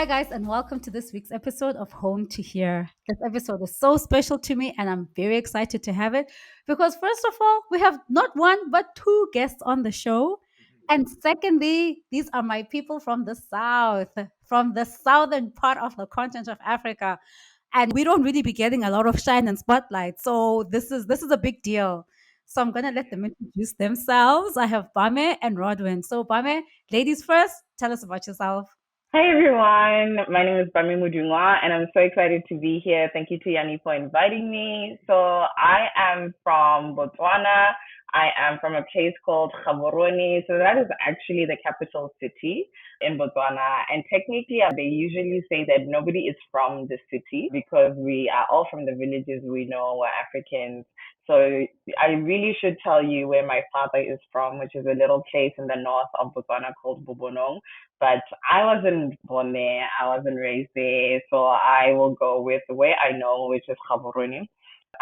Hi, guys, and welcome to this week's episode of Home to Hear. This episode is so special to me, and I'm very excited to have it because, first of all, we have not one but two guests on the show. And secondly, these are my people from the South, from the southern part of the continent of Africa. And we don't really be getting a lot of shine and spotlight. So this is a big deal. So I'm gonna let them introduce themselves. I have Bame and Rodwin. So Bame, ladies first, tell us about yourself. Hi everyone, my name is Bame Modungwa and I'm so excited to be here. Thank you to Yanni for inviting me. So I am from Botswana. I am from a place called Gaborone. So that is actually the capital city in Botswana. And technically, they usually say that nobody is from the city because we are all from the villages. We know we're Africans. So I really should tell you where my father is from, which is a little place in the north of Botswana called Bobonong. But I wasn't born there. I wasn't raised there. So I will go with where I know, which is Gaborone.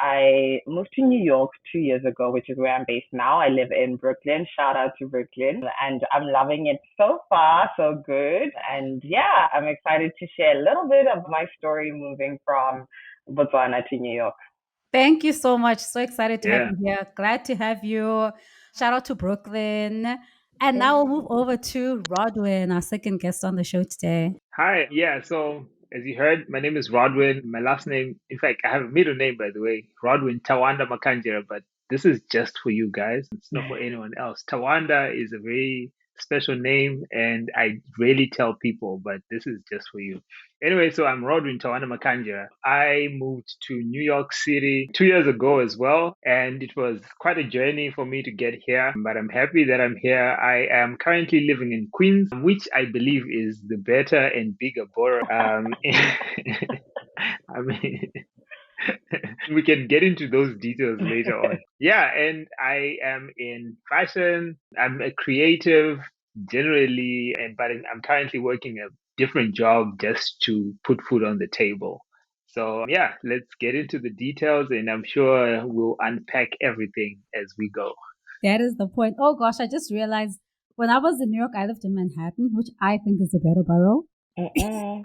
I moved to New York 2 years ago, which is where I'm based now. I live in Brooklyn. Shout out to Brooklyn. And I'm loving it so far, so good. And yeah, I'm excited to share a little bit of my story moving from Botswana to New York. Thank you so much. So excited to have Yeah. you here. Glad to have you. Shout out to Brooklyn. And now we'll move over to Rodwin, our second guest on the show today. Hi. Yeah. So, as you heard, my name is Rodwin. My last name, in fact, I have a middle name, by the way, Rodwin Tawanda Makanjera, but this is just for you guys. It's not for anyone else. Tawanda is a very special name, and I rarely tell people, but this is just for you. Anyway, so I'm Rodwin Tawanda Makanjera. I moved to New York City 2 years ago as well, and it was quite a journey for me to get here, but I'm happy that I'm here. I am currently living in Queens, which I believe is the better and bigger borough. I mean, we can get into those details later on. Yeah, and I am in fashion. I'm a creative generally, but I'm currently working a different job just to put food on the table. So, yeah, let's get into the details, and I'm sure we'll unpack everything as we go. That is the point. Oh gosh, I just realized when I was in New York, I lived in Manhattan, which I think is a better borough. Mm-mm.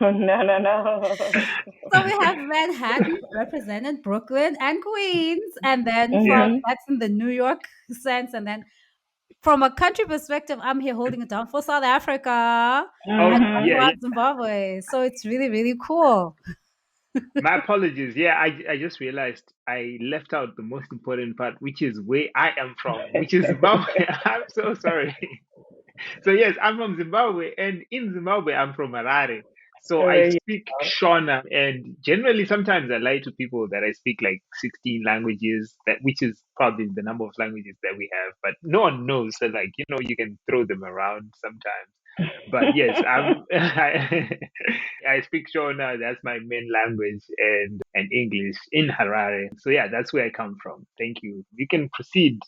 No, no, no. So we have Manhattan represented Brooklyn and Queens. And then Yeah. from Mm-hmm. that's in the New York sense. And then from a country perspective, I'm here holding it down for South Africa Oh, and Mm-hmm. yeah, Botswana, yeah. Zimbabwe. So it's really, really cool. My apologies. Yeah, I just realized I left out the most important part, which is where I am from, which is Zimbabwe. I'm so sorry. So yes, I'm from Zimbabwe, and in Zimbabwe, I'm from Harare. So I There you speak go. Shona, and generally, sometimes I lie to people that I speak like 16 languages, that which is probably the number of languages that we have, but no one knows. So like, you can throw them around sometimes. But yes, I'm I speak Shona. That's my main language, and English in Harare. So yeah, that's where I come from. Thank you. You can proceed,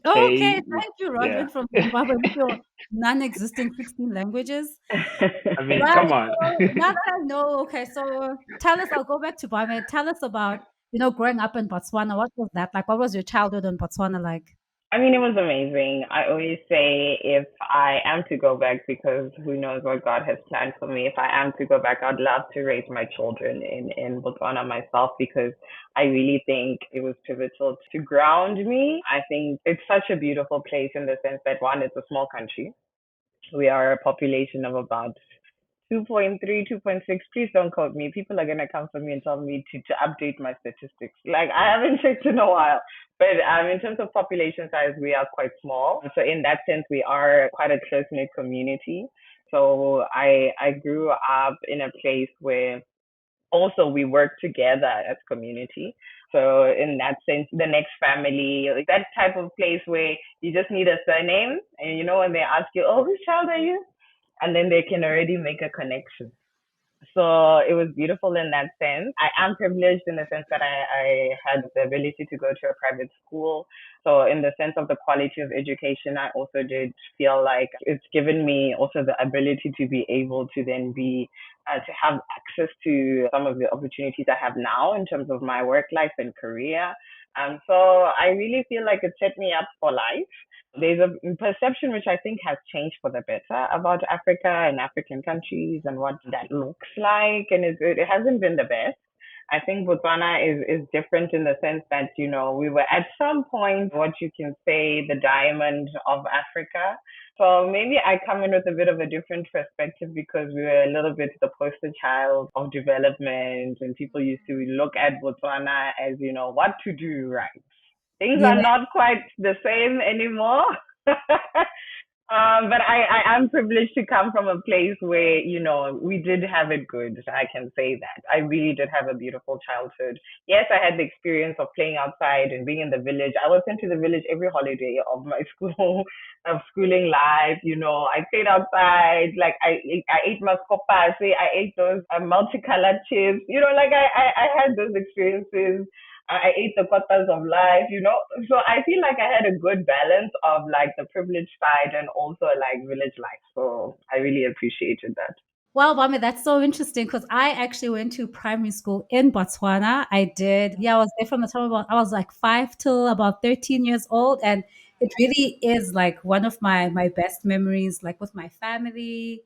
Okay, Tay. thank you, Yeah, Rodwin from Zimbabwe with your non-existent 16 languages. I mean, Right. come on. So now that I know, okay, so tell us, I'll go back to Bame. Tell us about, growing up in Botswana. What was that like? What was your childhood in Botswana like? I mean, it was amazing. I always say if I am to go back, because who knows what God has planned for me, if I am to go back, I'd love to raise my children in Botswana myself because I really think it was pivotal to ground me. I think it's such a beautiful place in the sense that one, it's a small country. We are a population of about 2.3, 2.6. Please don't quote me. People are going to come for me and tell me to update my statistics. Like, I haven't checked in a while. But in terms of population size, we are quite small. So, in that sense, we are quite a close knit community. So, I grew up in a place where also we work together as community. So in that sense, the next family, like that type of place where you just need a surname and when they ask you, oh, whose child are you? And then they can already make a connection. So it was beautiful in that sense. I am privileged in the sense that I had the ability to go to a private school. So in the sense of the quality of education, I also did feel like it's given me also the ability to be able to then be to have access to some of the opportunities I have now in terms of my work life and career. So I really feel like it set me up for life. There's a perception which I think has changed for the better about Africa and African countries and what that looks like, and it hasn't been the best. I think Botswana is different in the sense that, we were at some point what you can say the diamond of Africa. So maybe I come in with a bit of a different perspective because we were a little bit the poster child of development, and people used to look at Botswana as, what to do right. Things Yeah. are not quite the same anymore. But I am privileged to come from a place where, we did have it good. I can say that. I really did have a beautiful childhood. Yes, I had the experience of playing outside and being in the village. I was into the village every holiday of my school, of schooling life. I played outside. Like I ate maskopase. I ate those multicolored chips. Like I had those experiences. I ate the quarters of life. So I feel like I had a good balance of like the privileged side and also like village life. So I really appreciated that. Well, Bame, that's so interesting because I actually went to primary school in Botswana. I did. Yeah, I was there from the time I was like 5 till about 13 years old. And it really is like one of my best memories, like with my family.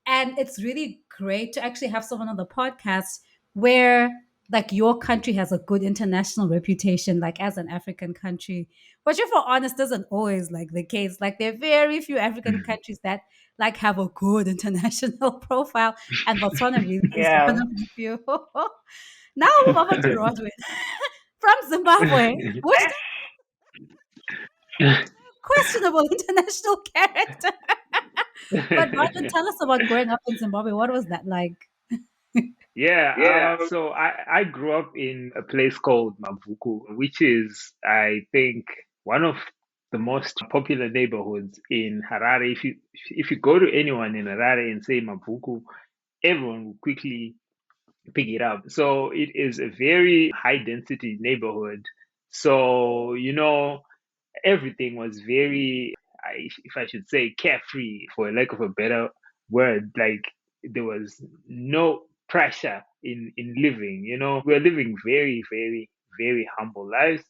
And it's really great to actually have someone on the podcast where like your country has a good international reputation, like as an African country. But if we're honest, isn't always like the case. Like there are very few African countries that like have a good international profile, and Botswana really is one Yeah. of the few. Now move over to Rodwin from Zimbabwe, which is questionable international character. But Rodwin, tell us about growing up in Zimbabwe. What was that like? Yeah, so I grew up in a place called Mavuku, which is, I think, one of the most popular neighborhoods in Harare. If you go to anyone in Harare and say Mavuku, everyone will quickly pick it up. So it is a very high density neighborhood. So, everything was very, if I should say, carefree, for lack of a better word. Like there was no pressure in living. We are living very, very, very humble lives.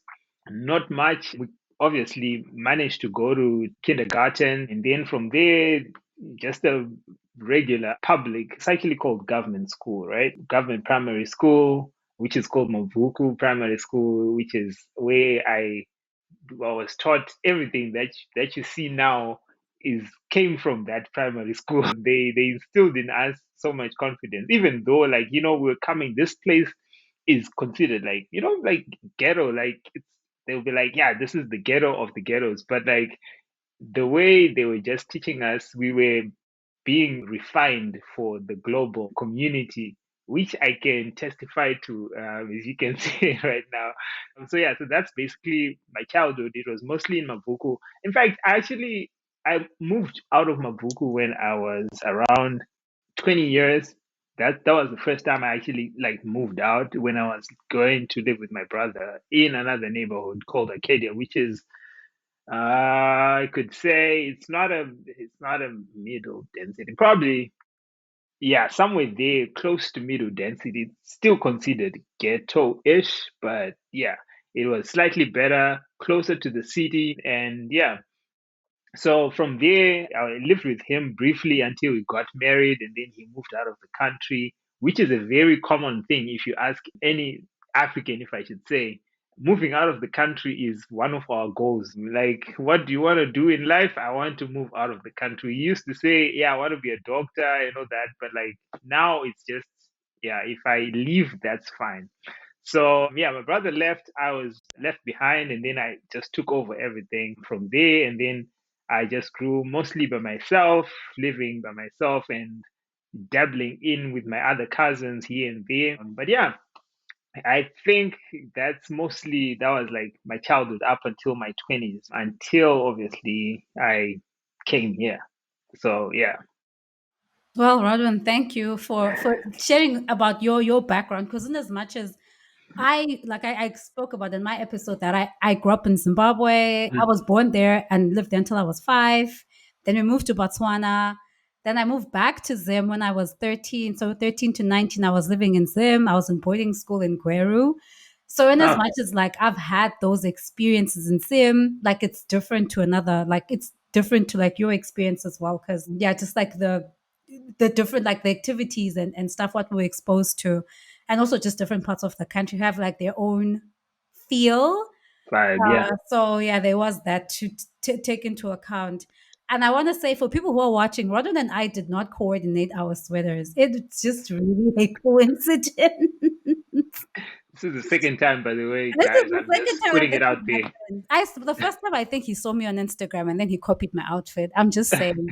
Not much. We obviously managed to go to kindergarten, and then from there, just a regular public, it's actually called government school, right? Government primary school, which is called Mavuku Primary School, which is where I was taught everything that you see now is came from that primary school. They instilled in us so much confidence, even though we were coming. This place is considered like like ghetto. Like they'll be like, yeah, this is the ghetto of the ghettos. But like the way they were just teaching us, we were being refined for the global community, which I can testify to, as you can see right now. So yeah, so that's basically my childhood. It was mostly in Mavuku. In fact, I moved out of Mavuku when I was around 20 years. That was the first time I actually like moved out, when I was going to live with my brother in another neighborhood called Arcadia, which is I could say it's not a middle density. Probably, yeah, somewhere there close to middle density. It's still considered ghetto-ish, but yeah, it was slightly better, closer to the city, and yeah. So from there, I lived with him briefly until we got married, and then he moved out of the country, which is a very common thing. If you ask any African, if I should say, moving out of the country is one of our goals. Like, what do you want to do in life? I want to move out of the country. We used to say, yeah, I want to be a doctor and all that, but like now it's just, yeah, if I leave, that's fine. So yeah, my brother left, I was left behind, and then I just took over everything from there. And then I just grew mostly by myself, living by myself, and dabbling in with my other cousins here and there. But yeah, I think that was like my childhood up until my 20s, until obviously I came here. So yeah. Well, Rodwin, thank you for sharing about your background. Because in as much as I spoke about in my episode that I grew up in Zimbabwe. I was born there and lived there until I was 5. Then we moved to Botswana. Then I moved back to Zim when I was 13. So 13 to 19, I was living in Zim. I was in boarding school in Gweru. So in as Oh, much as like I've had those experiences in sim, like it's different to another, like it's different to like your experience as well. Cause yeah, just like the different like the activities and stuff what we're exposed to. And also just different parts of the country have like their own feel. vibe. Yeah. So yeah, there was that to take into account. And I want to say for people who are watching, Rodwin and I did not coordinate our sweaters. It's just really a coincidence. This is the second time, by the way, This is guys. the I'm second just time that putting this it has out there. happened. The first time I think he saw me on Instagram and then he copied my outfit. I'm just saying.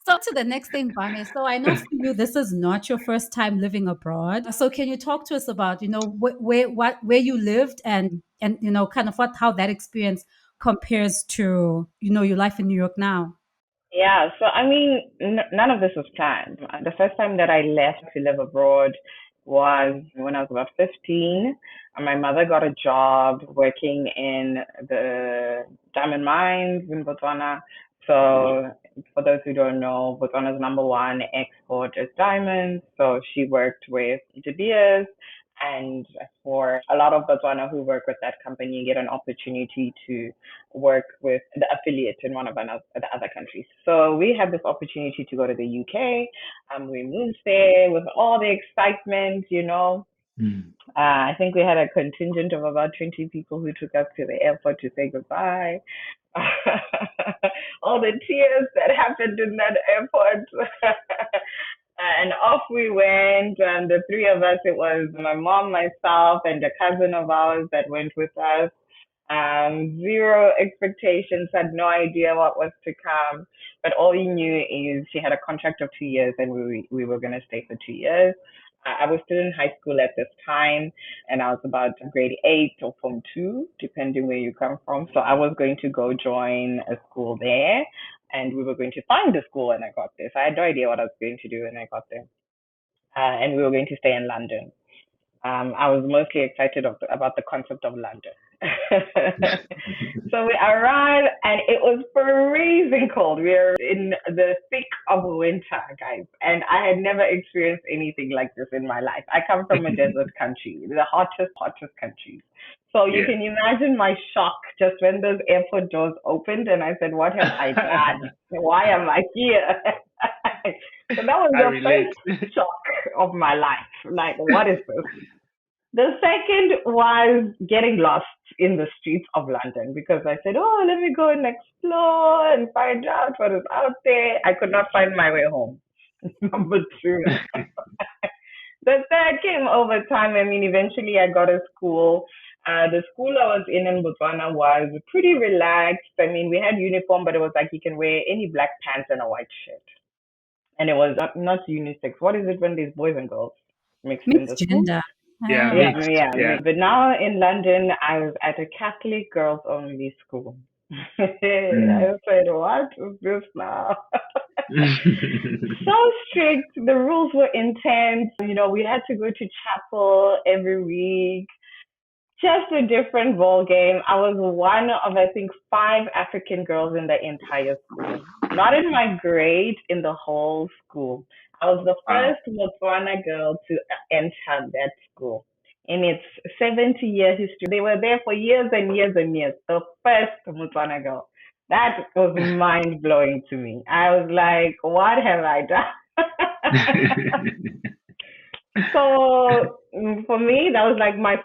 So to the next thing, Bame. So I know for you, this is not your first time living abroad. So can you talk to us about, where you lived and kind of how that experience compares to, your life in New York now? Yeah, so I mean, none of this was planned. The first time that I left to live abroad was when I was about 15. My mother got a job working in the diamond mines in Botswana. So, for those who don't know, Botswana's number one export is diamonds. So, she worked with De Beers. And for a lot of Botswana who work with that company, you get an opportunity to work with the affiliate in one of the other countries. So we had this opportunity to go to the UK. We moved there with all the excitement. Mm. I think we had a contingent of about 20 people who took us to the airport to say goodbye. All the tears that happened in that airport. And off we went, and the three of us, it was my mom, myself, and a cousin of ours that went with us. Zero expectations, had no idea what was to come. But all we knew is she had a contract of 2 years and we were going to stay for 2 years. I was still in high school at this time and I was about grade 8 or form 2, depending where you come from. So I was going to go join a school there and we were going to find the school when I got there. So I had no idea what I was going to do when I got there. And we were going to stay in London. I was mostly excited about the concept of London. So we arrived and it was freezing cold. We were in the thick of winter, guys, and I had never experienced anything like this in my life. I come from a desert country, the hottest countries. So you Yeah. can imagine my shock just when those airport doors opened and I said, what have I done? Why am I here? So that was I the relate. first shock of my life. Like, what is this? The second was getting lost in the streets of London because I said, oh, let me go and explore and find out what is out there. I could not find my way home. Number two. The third came over time. I mean, eventually I got a school. The school I was in Botswana was pretty relaxed. I mean, we had uniform, but it was like you can wear any black pants and a white shirt. And it was not unisex. What is it when there's boys and girls mixed in the Mixed school? gender. Yeah, Yeah, Ah. mixed. yeah. Yeah. But now in London, I was at a Catholic girls only school. Mm. I said, what is this now? So strict. The rules were intense. We had to go to chapel every week. Just a different ball game. I was one of, I think, five African girls in the entire school. Not in my grade, in the whole school. I was the Wow. first Botswana girl to enter that school. In its 70-year history, they were there for years and years and years. The first Botswana girl. That was mind blowing to me. I was like, what have I done? So for me, that was like my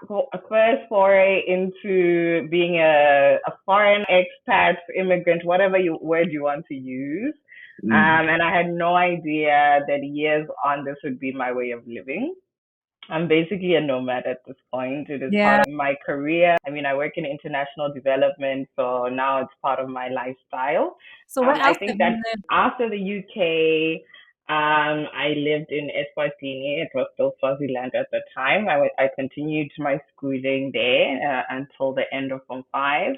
first foray into being a foreign expat, immigrant, whatever word you want to use. Mm. And I had no idea that years on this would be my way of living. I'm basically a nomad at this point. It is part Yeah. of my career. I mean, I work in international development, so now it's part of my lifestyle. So where I else have think that you lived? after the UK, I lived in Eswatini. It was still Swaziland at the time. I continued my schooling there until the end of Form 5.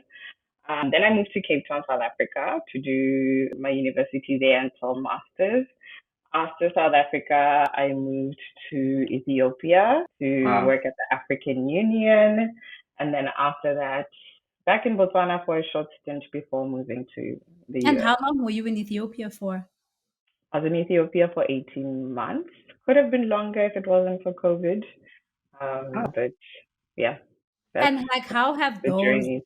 Then I moved to Cape Town, South Africa to do my university there until master's. After South Africa, I moved to Ethiopia to Wow. work at the African Union. And then after that, back in Botswana for a short stint before moving to the And US. how long were you in Ethiopia for? I was in Ethiopia for 18 months. Could have been longer if it wasn't for COVID. Oh, But yeah, that's And like, how have the those journey.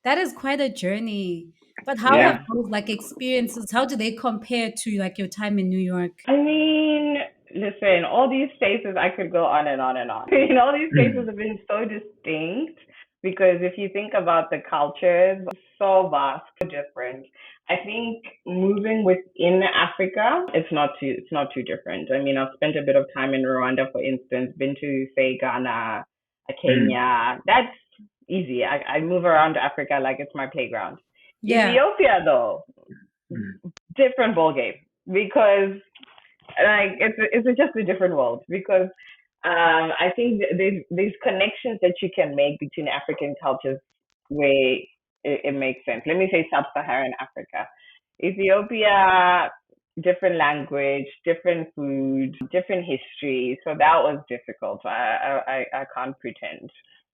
that is quite a journey. But how have Yeah. those like experiences, how do they compare to like your time in New York? I mean, listen, all these places I could go on and on and on. All these places have been so distinct because if you think about the cultures, so vast, so different. I think moving within Africa, it's not too different. I mean, I've spent a bit of time in Rwanda, for instance, been to say Ghana, Mm. Kenya. That's easy. I move around Africa like it's my playground. Yeah. Ethiopia, though, Mm. different ball game because like it's just a different world because I think there's connections that you can make between African cultures where it makes sense. Let me say sub-Saharan Africa, Ethiopia, different language, different food, different history. So that was difficult. I can't pretend.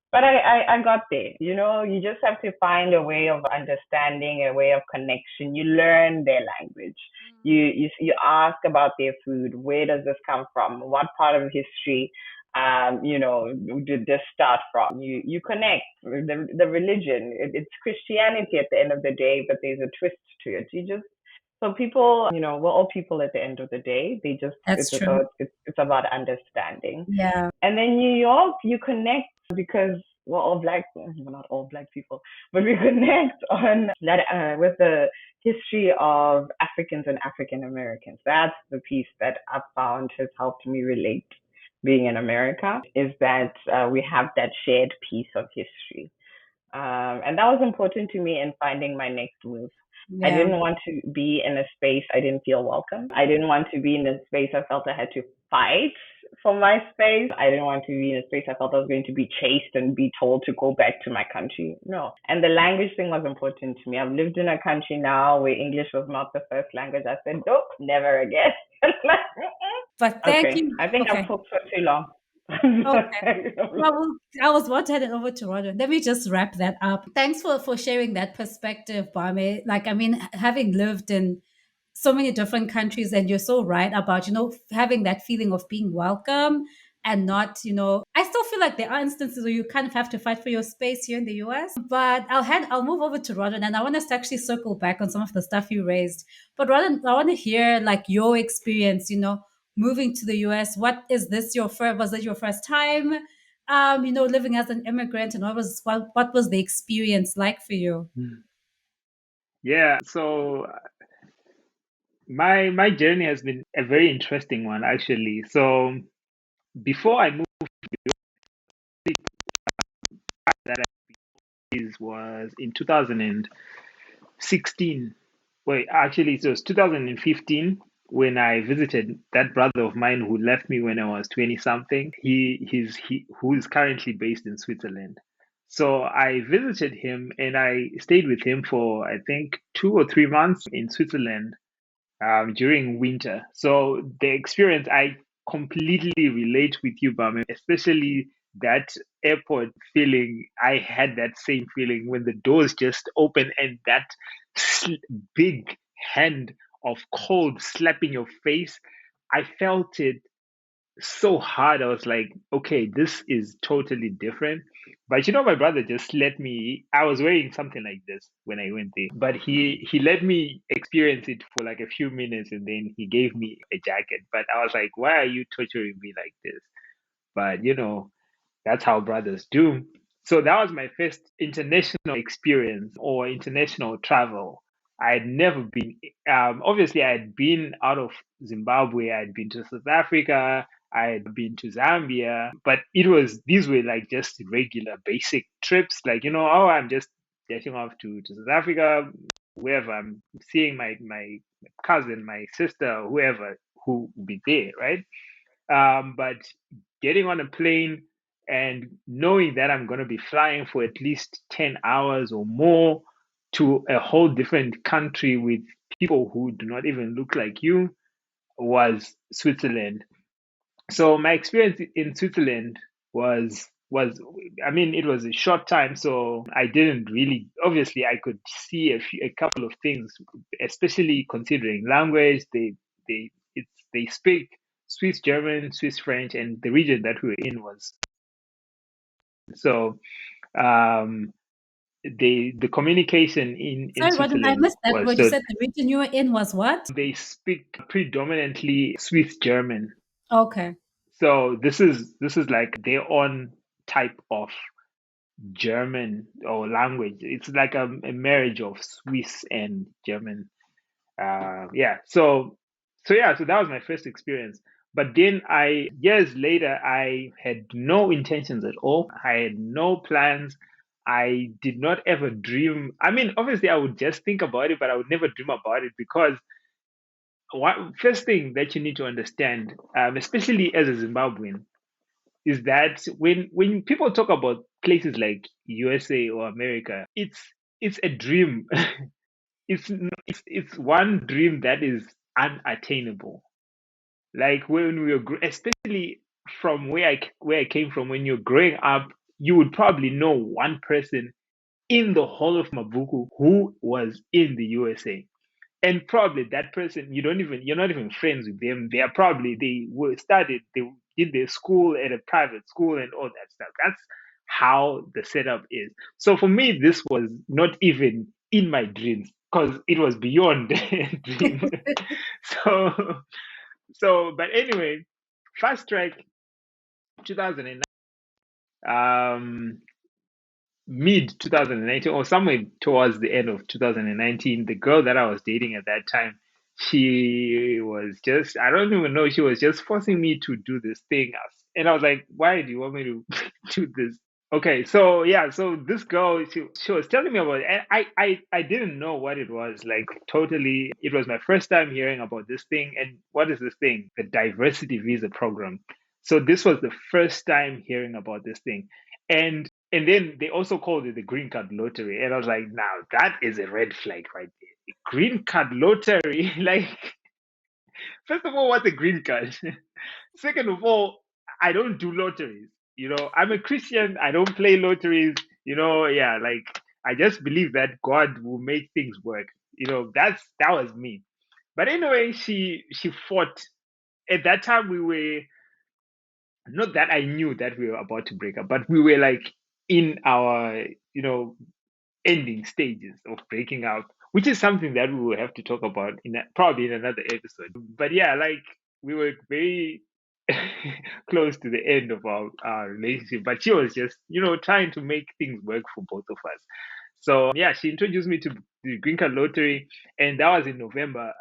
But I got there. You just have to find a way of understanding, a way of connection. You learn their language. You ask about their food. Where does this come from? What part of history did this start from? You connect the religion. It's Christianity at the end of the day, but there's a twist to it. So people, we're all people at the end of the day. That's It's true. it's about understanding. Yeah. And then New York, you connect because we're all black, well, not all black people, but we connect on that with the history of Africans and African Americans. That's the piece that I've found has helped me relate being in America is that we have that shared piece of history. And that was important to me in finding my next move. I Yeah. didn't want to be in a space I didn't feel welcome. I didn't want to be in a space I felt I had to fight for my space. I didn't want to be in a space I felt I was going to be chased and be told to go back to my country. No. And the language thing was important to me. I've lived in a country now where English was not the first language. I said, nope, never again. But thank Okay. you. I think I've Okay. talked for too long. Okay. Well, I was about to hand it over to Rodwin. Let me just wrap that up. Thanks for sharing that perspective, Bame. Like, I mean, having lived in so many different countries, and you're so right about, having that feeling of being welcome and not, I still feel like there are instances where you kind of have to fight for your space here in the US. But I'll move over to Rodwin, and I want us to actually circle back on some of the stuff you raised. But Rodwin, I want to hear like your experience, moving to the US. Was it your first time, living as an immigrant, and what was the experience like for you? Mm. Yeah. So my journey has been a very interesting one, actually. So before I moved, that was in 2016. Wait, actually, it was 2015 when I visited that brother of mine who left me when I was 20 something. He who is currently based in Switzerland. So I visited him and I stayed with him for I think 2 or 3 months in Switzerland during winter. So the experience, I completely relate with you, Bam, especially that airport feeling. I had that same feeling when the doors just open and that big hand of cold slapping your face. I felt it so hard. I was like, okay, this is totally different. But my brother just let me. I was wearing something like this when I went there, but he let me experience it for like a few minutes, and then he gave me a jacket. But I was like, why are you torturing me like this? But that's how brothers do. So that was my first international experience or international travel. I had never been, obviously, I had been out of Zimbabwe, I had been to South Africa, I had been to Zambia, but these were like just regular basic trips. Like, oh, I'm just getting off to South Africa, wherever I'm seeing my cousin, my sister, whoever who will be there, right? But getting on a plane and knowing that I'm going to be flying for at least 10 hours or more to a whole different country with people who do not even look like you was Switzerland. So my experience in Switzerland was I mean it was a short time, so I didn't really, obviously I could see a couple of things, especially considering language. They speak Swiss German, Swiss French, and the region that we were in was So um, the communication in Sorry, Rodwin, I Switzerland missed that was word. You so said the region you were in was what? they speak predominantly Swiss German. Okay. So this is like their own type of German or language. It's like a marriage of Swiss and German. Yeah. So that was my first experience. But then years later, I had no intentions at all. I had no plans. I did not ever dream. I mean, obviously, I would just think about it, but I would never dream about it because first thing that you need to understand, especially as a Zimbabwean, is that when people talk about places like USA or America, it's a dream. It's one dream that is unattainable. Like when we were, especially from where I came from, when you're growing up, you would probably know one person in the whole of Mabuku who was in the USA. And probably that person, you're not even friends with them. They did their school at a private school and all that stuff. That's how the setup is. So for me, this was not even in my dreams because it was beyond a dream. So, but anyway, fast track 2009, mid 2019 or somewhere towards the end of 2019, the girl that I was dating at that time, she was just, I don't even know, she was just forcing me to do this thing. And I was like, why do you want me to do this? Okay, so yeah, so this girl, she was telling me about it, and I didn't know what it was. Like totally, it was my first time hearing about this thing. And what is this thing? The diversity visa program. So this was the first time hearing about this thing, and then they also called it the green card lottery, and I was like, now that is a red flag right there. Green card lottery, like first of all, what's a green card? Second of all, I don't do lotteries. I'm a Christian. I don't play lotteries. Yeah, like I just believe that God will make things work. That was me. But anyway, she fought. At that time, we were not that I knew that we were about to break up, but we were like in our ending stages of breaking up, which is something that we will have to talk about probably in another episode. But yeah, like we were very close to the end of our relationship, but she was just, trying to make things work for both of us. So yeah, she introduced me to the Green Card Lottery, and that was in November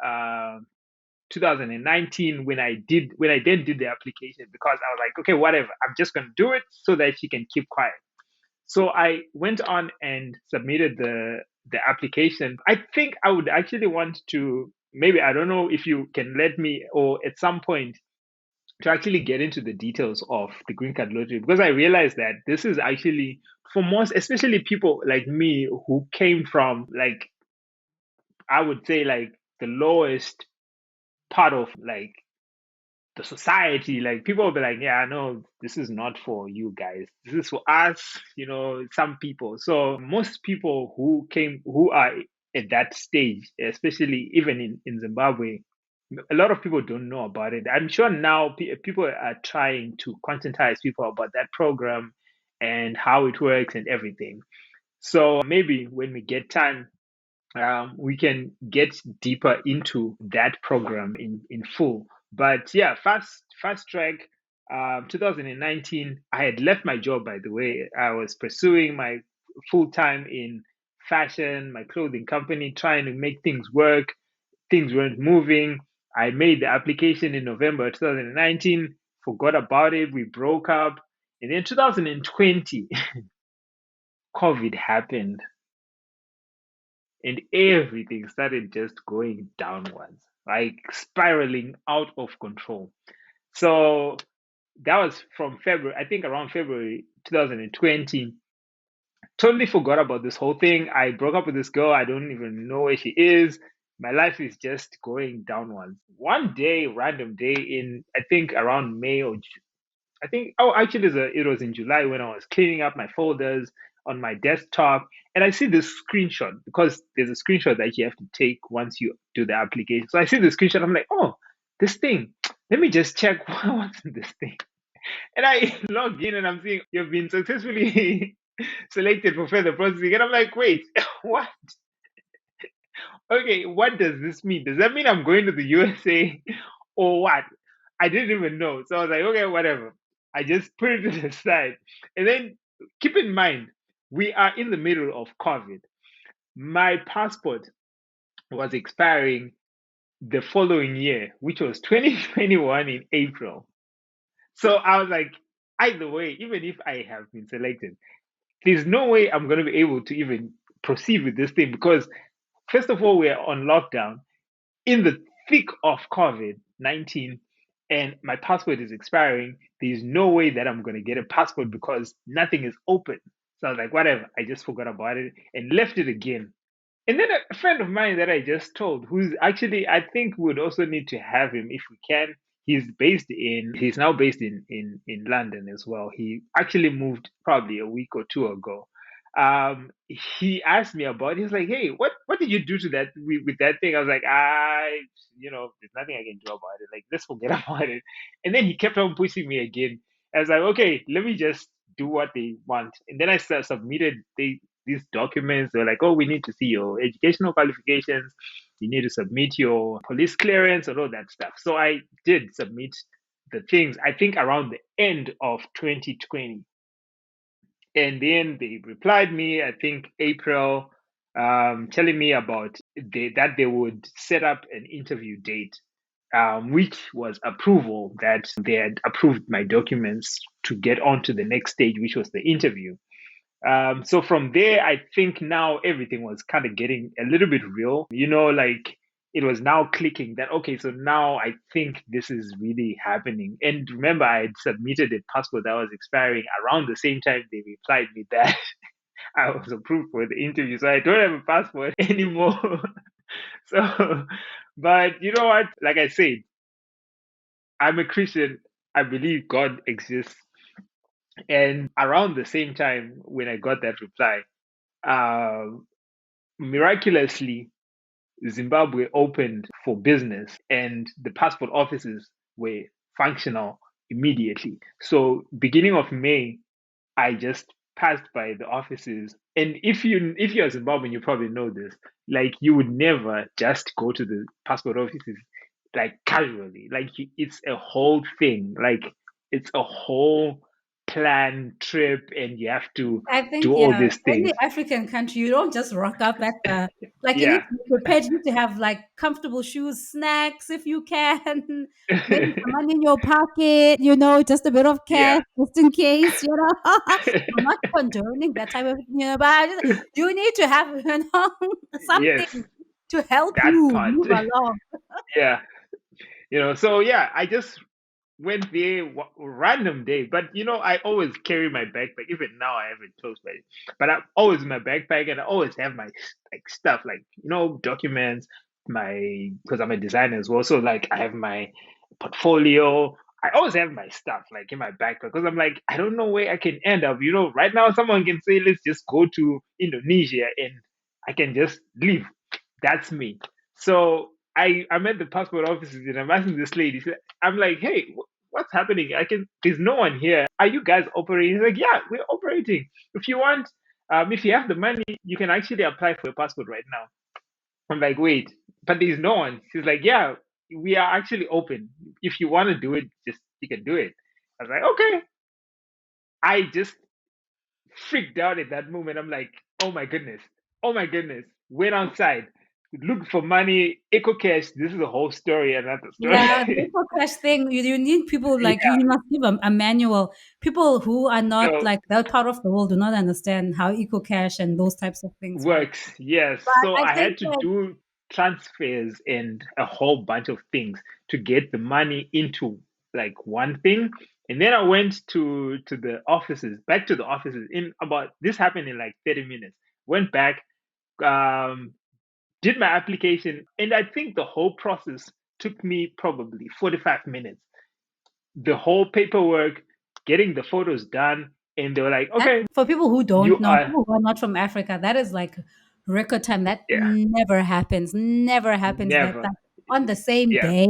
2019 when I then did the application because I was like, okay, whatever, I'm just gonna do it so that she can keep quiet. So I went on and submitted the application. I think I would actually want to, maybe, I don't know if you can let me or at some point to actually get into the details of the green card lottery, because I realized that this is actually for most, especially people like me who came from, like, I would say, like the lowest part of like the society. Like people will be like, yeah, no, this is not for you guys, this is for us, some people. So most people who are at that stage, especially even in Zimbabwe, a lot of people don't know about it. I'm sure now people are trying to conscientize people about that program and how it works and everything. So maybe when we get time, we can get deeper into that program in full. But yeah, fast track. 2019, I had left my job. By the way, I was pursuing my full time in fashion, my clothing company, trying to make things work. Things weren't moving. I made the application in November 2019, forgot about it. We broke up, and then 2020, COVID happened and everything started just going downwards, like spiraling out of control. So that was from February, I think around February 2020. Totally forgot about this whole thing. I broke up with this girl. I don't even know where she is. My life is just going downwards. One day, random day in, I think around May or I think, oh, actually, it was in July when I was cleaning up my folders on my desktop, and I see this screenshot because there's a screenshot that you have to take once you do the application. So I see the screenshot. I'm like, oh, this thing. Let me just check what's in this thing. And I log in and I'm seeing you've been successfully selected for further processing. And I'm like, wait, what? Okay, what does this mean? Does that mean I'm going to the USA or what? I didn't even know. So I was like, okay, whatever. I just put it to the side. And then keep in mind, we are in the middle of COVID. My passport was expiring the following year, which was 2021 in April. So I was like, either way, even if I have been selected, there's no way I'm going to be able to even proceed with this thing because, first of all, we're on lockdown in the thick of COVID 19 and my passport is expiring. There's no way that I'm going to get a passport because nothing is open. So I was like, whatever. I just forgot about it and left it again. And then a friend of mine that I just told, who's actually, I think would also need to have him if we can. He's now based in London as well. He actually moved probably a week or two ago. He asked me about it. He's like, hey, what did you do to that with that thing? I was like, there's nothing I can do about it. Like, let's forget about it. And then he kept on pushing me again. I was like, okay, let me just do what they want. And then I submitted these documents. They're like, oh, we need to see your educational qualifications. You need to submit your police clearance and all that stuff. So I did submit the things, I think around the end of 2020. And then they replied me, I think April, telling me about that they would set up an interview date, which was approval that they had approved my documents to get on to the next stage, which was the interview. So from there, I think now everything was kind of getting a little bit real, like it was now clicking that, okay, so now I think this is really happening. And remember, I had submitted a passport that was expiring around the same time they replied me that I was approved for the interview. So I don't have a passport anymore. So, but you know what? Like I said, I'm a Christian. I believe God exists. And around the same time when I got that reply, uh, miraculously, Zimbabwe opened for business and the passport offices were functional immediately. So, beginning of May, I just passed by the offices. And if you're Zimbabwean, you probably know this. Like you would never just go to the passport offices like casually. Like it's a whole thing. Like it's a whole planned trip, and you have to I think, do all yeah, these things. any African country, you don't just rock up at the, like, you need Yeah. to be prepared. You need to have like comfortable shoes, snacks if you can, maybe some money in your pocket, just a bit of cash Yeah. just in case, I'm not condoning that type of, but you need to have, Yes, something to help that you part. move along. Yeah. So yeah, I just went there random day, but I always carry my backpack. Even now, I have it close by, but I'm always in my backpack, and I always have my like stuff, like documents, my because I'm a designer as well. So like I have my portfolio. I always have my stuff like in my backpack because I'm like I don't know where I can end up. Right now someone can say let's just go to Indonesia and I can just leave. That's me. So I'm at the passport offices and I'm asking this lady. I'm like, hey, what's happening? There's no one here. Are you guys operating? He's like, yeah, we're operating. If you want, if you have the money, you can actually apply for a passport right now. I'm like, wait, but there's no one. She's like, yeah, we are actually open. If you want to do it, just you can do it. I was like, okay. I just freaked out at that moment. I'm like, oh my goodness, oh my goodness. Went outside, looked for money, eco cash. This is a whole story, another Yeah, the story. info crash thing, you need people like Yeah, you must give a manual. People who are not so like that part of the world do not understand how EcoCash and those types of things work. works. Yes. But So I I think had to that do transfers and a whole bunch of things to get the money into like one thing. And then I went to the offices, back to the offices in about this happened in like 30 minutes. Went back, um, did my application, and I think the whole process took me probably 45 minutes. The whole paperwork, getting the photos done, and they were like, that okay, for people who don't you know, are, people who are not from Africa, that is like record time. That yeah, never happens. Never happens that never. that. on the same Yeah. day,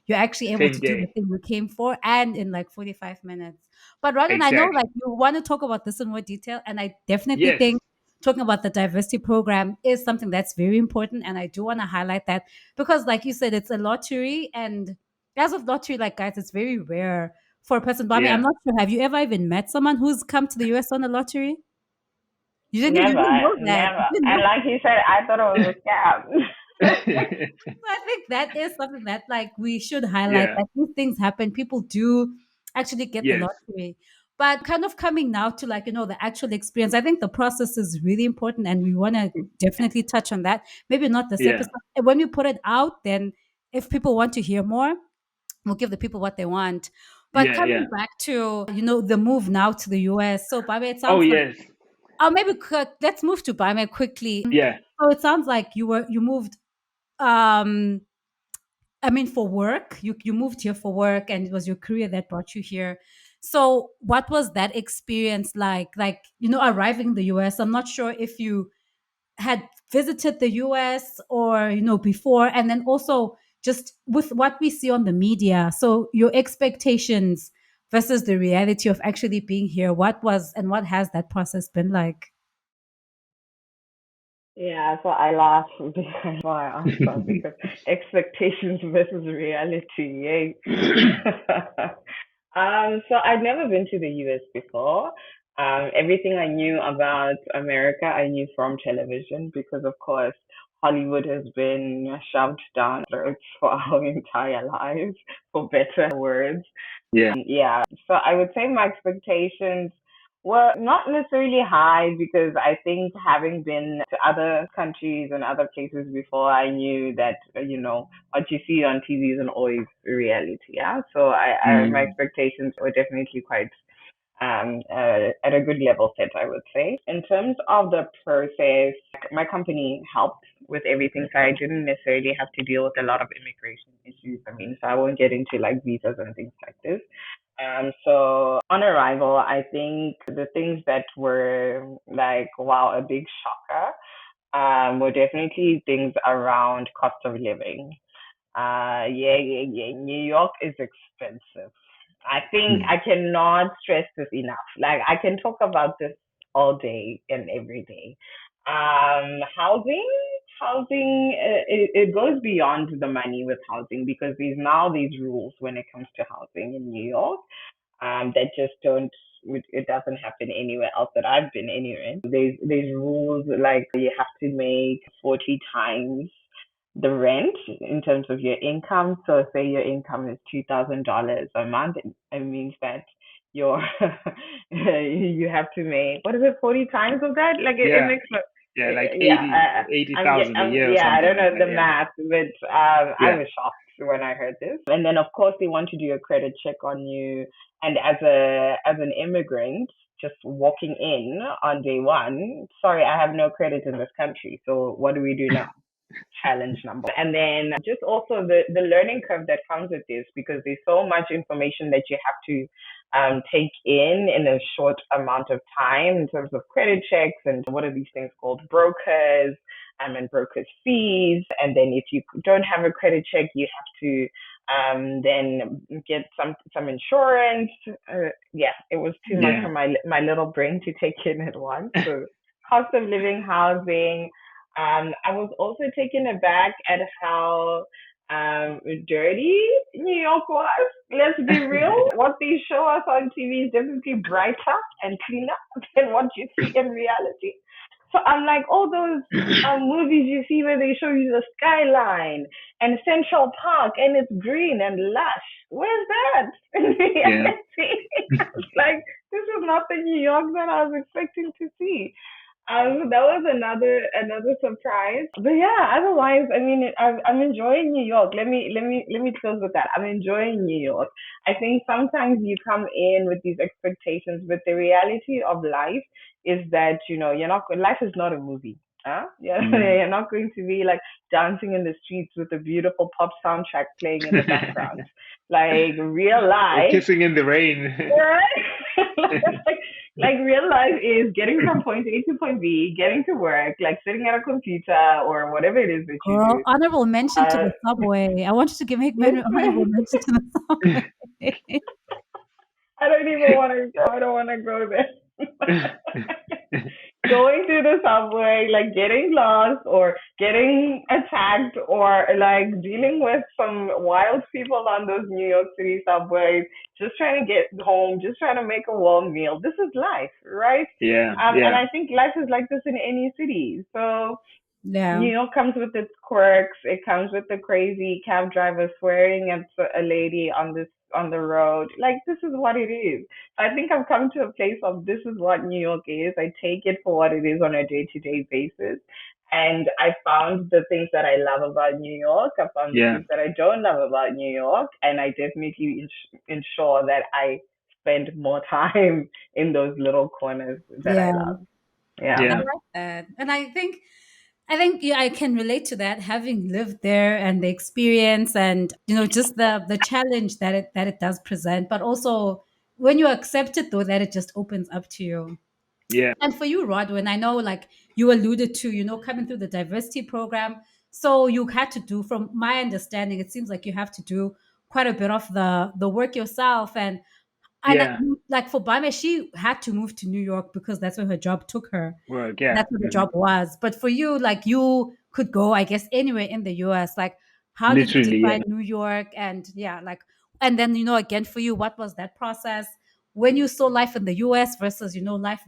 you're actually able Same to do the day. thing you came for and in like 45 minutes. But Rodin, I know like Exactly. you want to talk about this in more detail, and I definitely Yes. think talking about the diversity program is something that's very important. And I do want to highlight that because, like you said, it's a lottery. And as of lottery, like guys, it's very rare for a person. But I mean, I'm Yeah. not sure. Have you ever even met someone who's come to the US on a lottery? You Never, didn't know that. never. You didn't And know. like you said, I thought it was a scam. I think that is something that like we should highlight. Yeah. Like these things happen. People do actually get the Yes. lottery. But kind of coming now to like, the actual experience, I think the process is really important and we want to definitely touch on that. Maybe not this Yeah. episode. And when we put it out, then if people want to hear more, we'll give the people what they want. But Yeah. coming Yeah. back to, the move now to the US. So Bame, it Oh sounds like yes. maybe let's move to Bame quickly. Yeah. So it sounds like you moved um I mean, for work, you moved here for work, and it was your career that brought you here. So, what was that experience like? Like, arriving in the US. I'm not sure if you had visited the US or before, and then also just with what we see on the media. So, your expectations versus the reality of actually being here. What was and what has that process been like? Yeah, so I laugh before I answer because expectations versus reality. Yay. So I'd never been to the US before. Everything I knew about America, I knew from television because, of course, Hollywood has been shoved down our throats for our entire lives, for better or worse. Yeah. Yeah, so I would say my expectations were not necessarily high because I think having been to other countries and other places before, I knew that, what you see on TV isn't always reality. Yeah, so my Mm. expectations were definitely quite at a good level set, I would say. In terms of the process, my company helped with everything, so I didn't necessarily have to deal with a lot of immigration issues. I mean, so I won't get into like visas and things like this. So on arrival, I think the things that were like, wow, a big shocker, were definitely things around cost of living. Yeah, yeah, yeah. New York is expensive. I think I Mm. cannot stress this enough. Like I can talk about this all day and every day. Housing, it goes beyond the money with housing because there's now these rules when it comes to housing in New York, that just don't, it doesn't happen anywhere else that I've been anywhere. There's rules like you have to make 40 times the rent in terms of your income. So say your income is $2,000 a month, it means that your you have to make, what is it, 40 times of that? Like it Yeah. makes no, Yeah. Like yeah. 80,000 a year or Yeah, I something don't like know that. the Yeah. math, but I Yeah. was shocked when I heard this. And then of course they want to do a credit check on you. And as an immigrant, just walking in on day one, sorry, I have no credit in this country. So what do we do now? Challenge number. And then just also the learning curve that comes with this because there's so much information that you have to take in a short amount of time in terms of credit checks and what are these things called, brokers, and brokers fees. And then if you don't have a credit check, you have to then get some insurance. Yeah, it was too much Yeah. for my little brain to take in at once. So cost of living, housing. I was also taken aback at how dirty New York was. Let's be real. What they show us on TV is definitely brighter and cleaner than what you see in reality. So I'm like, all those movies you see where they show you the skyline and Central Park and it's green and lush. Where's that in Yeah. reality? I was like, this is not the New York that I was expecting to see. That was another surprise. But yeah, otherwise, I mean, I'm enjoying New York. Let me close with that. I'm enjoying New York. I think sometimes you come in with these expectations, but the reality of life is that you're not. Life is not a movie. Huh? Yeah, Mm. you're not going to be like dancing in the streets with a beautiful pop soundtrack playing in the background. Like real Or life, kissing in the rain. right? like, like real life is getting from point A to point B, getting to work, like sitting at a computer or whatever it is that you Girl, do. honorable mention to Uh, the subway. I want you to honorable listen, mention to the subway. I don't even want to go. I don't want to go there. Going through the subway, like getting lost or getting attacked or like dealing with some wild people on those New York City subways, just trying to get home, just trying to make a warm meal. This is life, right? Yeah, And yeah, I think life is like this in any city. So Yeah, New York comes with its quirks. It comes with the crazy cab driver swearing at a lady on the road. Like this is what it is. I think I've come to a place of this is what New York is. I take it for what it is on a day to day basis. And I found the things that I love about New York. I found the yeah, things that I don't love about New York. And I definitely ensure that I spend more time in those little corners that I yeah. love. Yeah. I yeah, like that. And I think yeah, I can relate to that, having lived there and the experience and just the challenge that it does present, but also when you accept it though, that it just opens up to you. yeah, And for you, Rodwin, I know like you alluded to, coming through the diversity program. So you had to do, from my understanding, it seems like you have to do quite a bit of the work yourself. And yeah. like for Bame, she had to move to New York because that's where her job took her. Work, yeah. That's what the Hmm. job was. But for you, like you could go, I guess, anywhere in the US. Like, how did you Literally, yeah. decide New York? And yeah, like, and then, again, for you, what was that process when you saw life in the US versus, life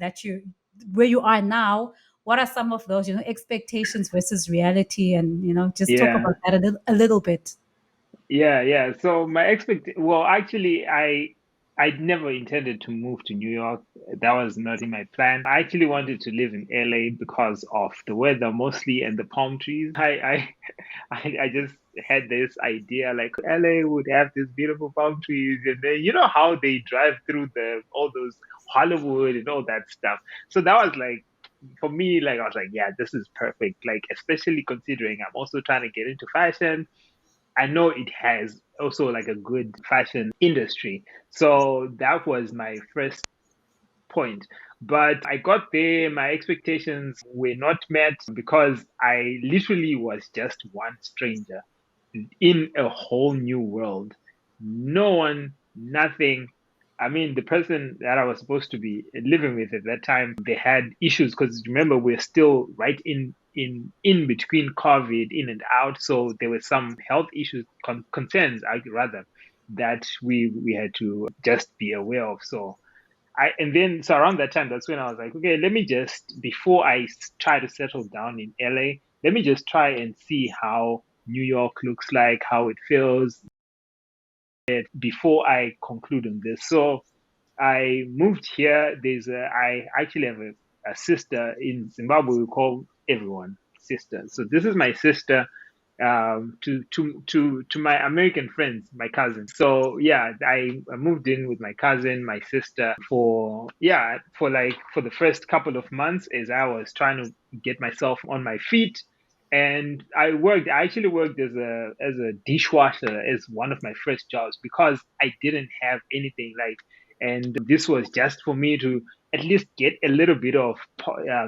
where you are now? What are some of those, expectations versus reality? And, just talk Yeah. about that a little bit. Yeah, yeah. So my well, actually, I never intended to move to New York. That was not in my plan. I actually wanted to live in LA because of the weather mostly and the palm trees. I just had this idea like LA would have these beautiful palm trees, and then you know how they drive through the all those Hollywood and all that stuff. So that was like for me, like I was like, yeah, this is perfect. Like especially considering I'm also trying to get into fashion. I know it has also like a good fashion industry. So that was my first point. But I got there, my expectations were not met because I literally was just one stranger in a whole new world. No one, nothing. I mean, the person that I was supposed to be living with at that time, they had issues because remember we're still right in between COVID in and out, so there were some health issues, concerns, rather, that we had to just be aware of. So and then so around that time, that's when I was like, okay, let me just before I try to settle down in LA, let me just try and see how New York looks like, how it feels before I conclude on this. So I moved here. I actually have a sister in Zimbabwe. We call everyone sister. So this is my sister to my American friends, my cousins. So yeah, I moved in with my cousin, my sister for the first couple of months as I was trying to get myself on my feet. And I actually worked as a dishwasher as one of my first jobs because I didn't have anything like, and this was just for me to at least get a little bit of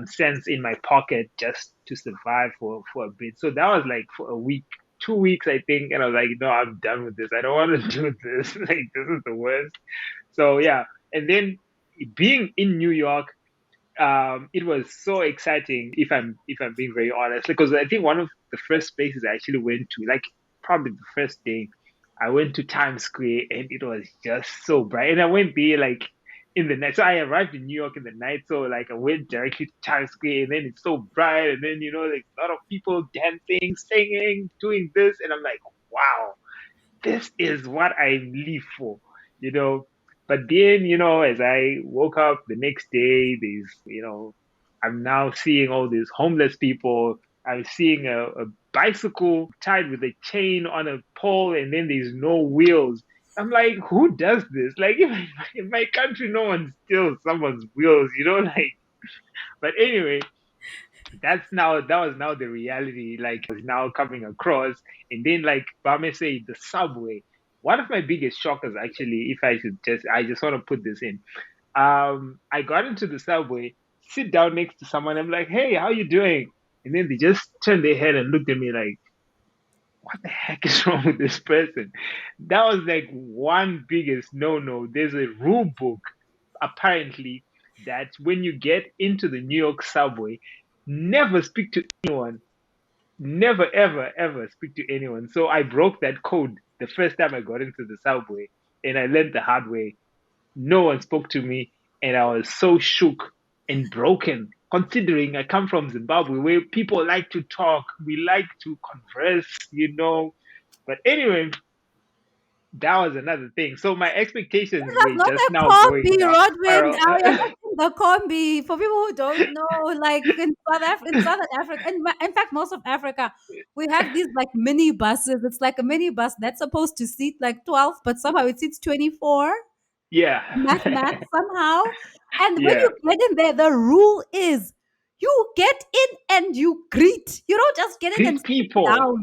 sense in my pocket just to survive for a bit. So that was like for a week, 2 weeks, I think. And I was like, no, I'm done with this. I don't want to do this. Like, this is the worst. So yeah. And then being in New York, it was so exciting if I'm being very honest, because I think one of the first places I actually went to, like probably the first day, I went to Times Square and it was just so bright. And I went there like in the night. So I arrived in New York in the night. So like I went directly to Times Square and then it's so bright and then like a lot of people dancing, singing, doing this, and I'm like, wow, this is what I live for, you know. But then, as I woke up the next day, I'm now seeing all these homeless people. I'm seeing a bicycle tied with a chain on a pole, and then there's no wheels. I'm like, who does this? Like, in my country, no one steals someone's wheels, like. But anyway, That was now the reality. Like was now coming across, and then like Bame say the subway. One of my biggest shockers, actually, if I just want to put this in. I got into the subway, sit down next to someone. I'm like, hey, how you doing? And then they just turned their head and looked at me like, what the heck is wrong with this person? That was like one biggest no no. There's a rule book, apparently, that when you get into the New York subway, never speak to anyone. Never, ever, ever speak to anyone. So I broke that code the first time I got into the subway, and I learned the hard way. No one spoke to me, and I was so shook and broken, considering I come from Zimbabwe where people like to talk, we like to converse, you know. But anyway, that was another thing. So my expectations That's were not just a now going combi, down a Rodwin. spiral. You're missing the combi. For people who don't know, like in Southern Africa, and in fact, most of Africa, we have these like mini buses. It's like a mini bus that's supposed to seat like 12, but somehow it seats 24. Yeah. Math somehow. And when Yeah. you get in there, the rule is you get in and you greet. You don't just get in and Greet sit people. down.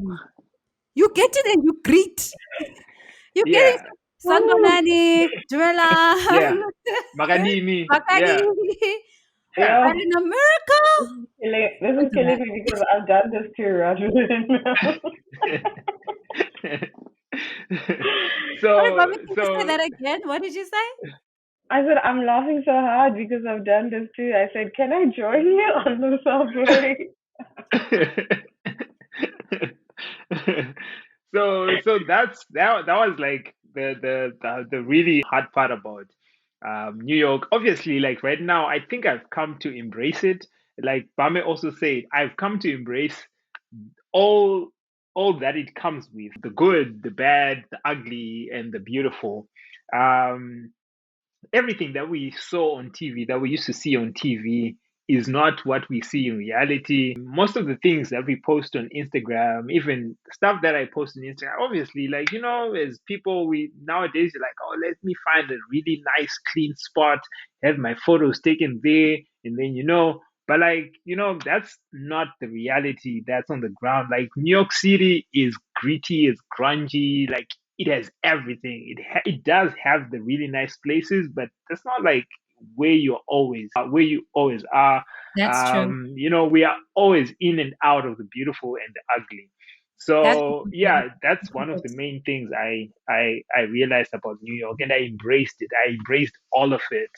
You get in and you greet. You get in, Yeah. Woo! Sangonani, Yeah. Dumelang, Magadini. Makani. Yeah. Yeah. But Yo, in America, this don't is do killing that. me because I've done this too, Rodwin. Sorry, so Bobby, can you say so that again? What did you say? I said I'm laughing so hard because I've done this too. I said, "Can I join you on the subway?" so that was like the really hard part about New York. Obviously, like right now, I think I've come to embrace it. Like Bame also said, I've come to embrace all all that it comes with, the good, the bad, the ugly, and the beautiful. Um, Everything that we saw on TV, that we used to see on TV, is not what we see in reality. Most of the things that we post on Instagram, even stuff that I post on Instagram, obviously, like, you know, as people, we nowadays, you're like, oh, let me find a really nice, clean spot, have my photos taken there, and then, you know, but like, you know, that's not the reality that's on the ground. Like, New York City is gritty, it's grungy, like, it has everything. It does have the really nice places, but that's not like where you always are. That's true. You know, we are always in and out of the beautiful and the ugly. That's So good. yeah, that's one of the main things I realized about New York, and I embraced it. I embraced all of it,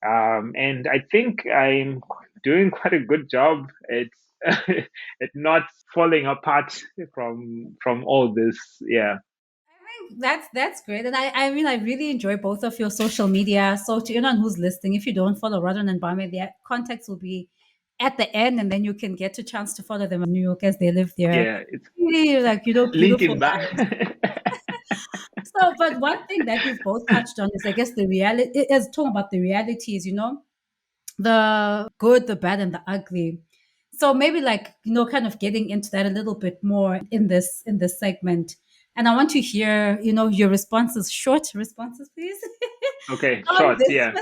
and I think I'm doing quite a good job at at not falling apart from all this. Yeah. I think that's great, and I mean I really enjoy both of your social media. So to anyone who's listening, if you don't follow Rodden and Barmy, their contacts will be at the end, and then you can get a chance to follow them in New York as they live there. Yeah, it's Really, like beautiful Linkin back. lives. So, but one thing that you've both touched on is, I guess, the reality is talking about the realities. The good, the bad, and the ugly. So maybe like kind of getting into that a little bit more in this segment. And I want to hear your responses, short responses, please, Okay, on shorts. this Yeah.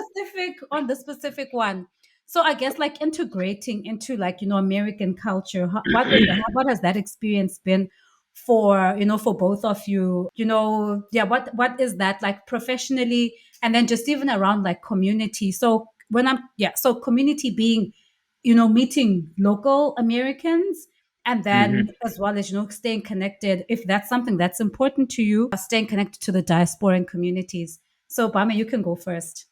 specific one. So I guess like integrating into like American culture. What has that experience been for for both of you? Yeah, what is that like professionally, and then just even around like community. So so community being meeting local Americans, and then Hmm. as well as staying connected, if that's something that's important to you, staying connected to the diasporan communities. So Bama, you can go first.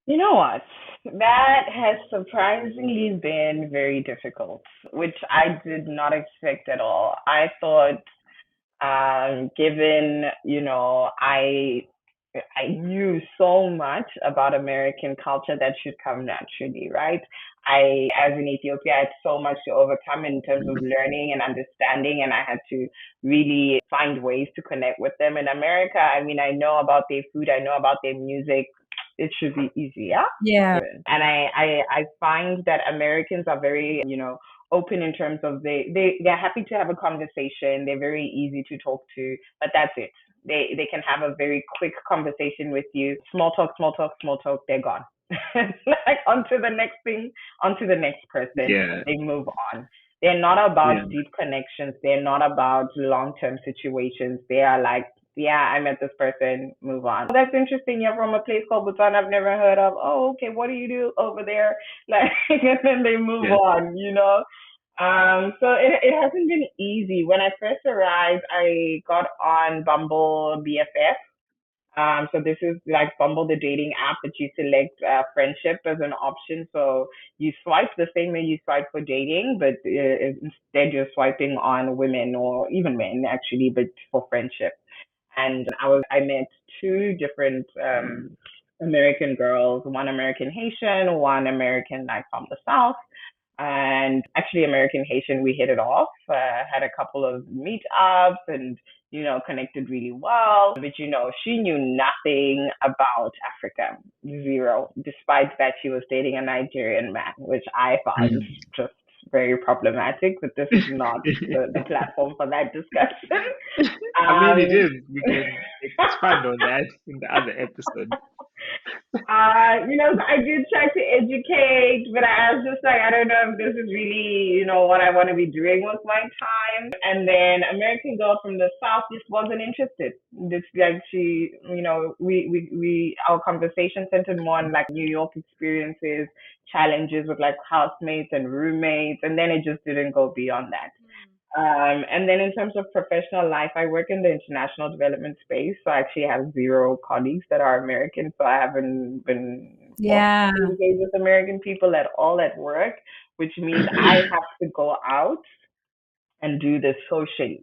You know what? That has surprisingly been very difficult, which I did not expect at all. I thought, given I knew so much about American culture that should come naturally, right? As in Ethiopia, I had so much to overcome in terms of learning and understanding, and I had to really find ways to connect with them. In America, I mean, I know about their food, I know about their music. It should be easy, yeah? Yeah, And I find that Americans are very, open in terms of they're happy to have a conversation. They're very easy to talk to, but that's it. They can have a very quick conversation with you. Small talk, small talk, small talk. They're gone. Like onto the next thing, onto the next person. Yeah. They move on. They're not about Yeah. deep connections. They're not about long-term situations. They are like, yeah, I met this person, move on. Oh, that's interesting. You're from a place called Botswana I've never heard of. Oh, okay. What do you do over there? Like, and then they move Yeah. on, you know? So it hasn't been easy. When I first arrived, I got on Bumble BFF. So this is like Bumble, the dating app that you select friendship as an option. So you swipe the same way you swipe for dating, but instead you're swiping on women or even men actually, but for friendship. And I met two different American girls, one American Haitian, one American like from the South. And actually, American Haitian, we hit it off. Had a couple of meetups and connected really well. But she knew nothing about Africa, zero. Despite that, she was dating a Nigerian man, which I thought is Mhm. just very problematic. But this is not the platform for that discussion. I mean, it Um, is. We can expand on that in the other episode. I did try to educate, but I was just like, I don't know if this is really, what I want to be doing with my time. And then American Girl from the South just wasn't interested. Just like she, our conversation centered more on like New York experiences, challenges with like housemates and roommates, and then it just didn't go beyond that. And then in terms of professional life, I work in the international development space. So I actually have zero colleagues that are American. So I haven't been forced Yeah. to engage with American people at all at work, which means I have to go out and do this socially.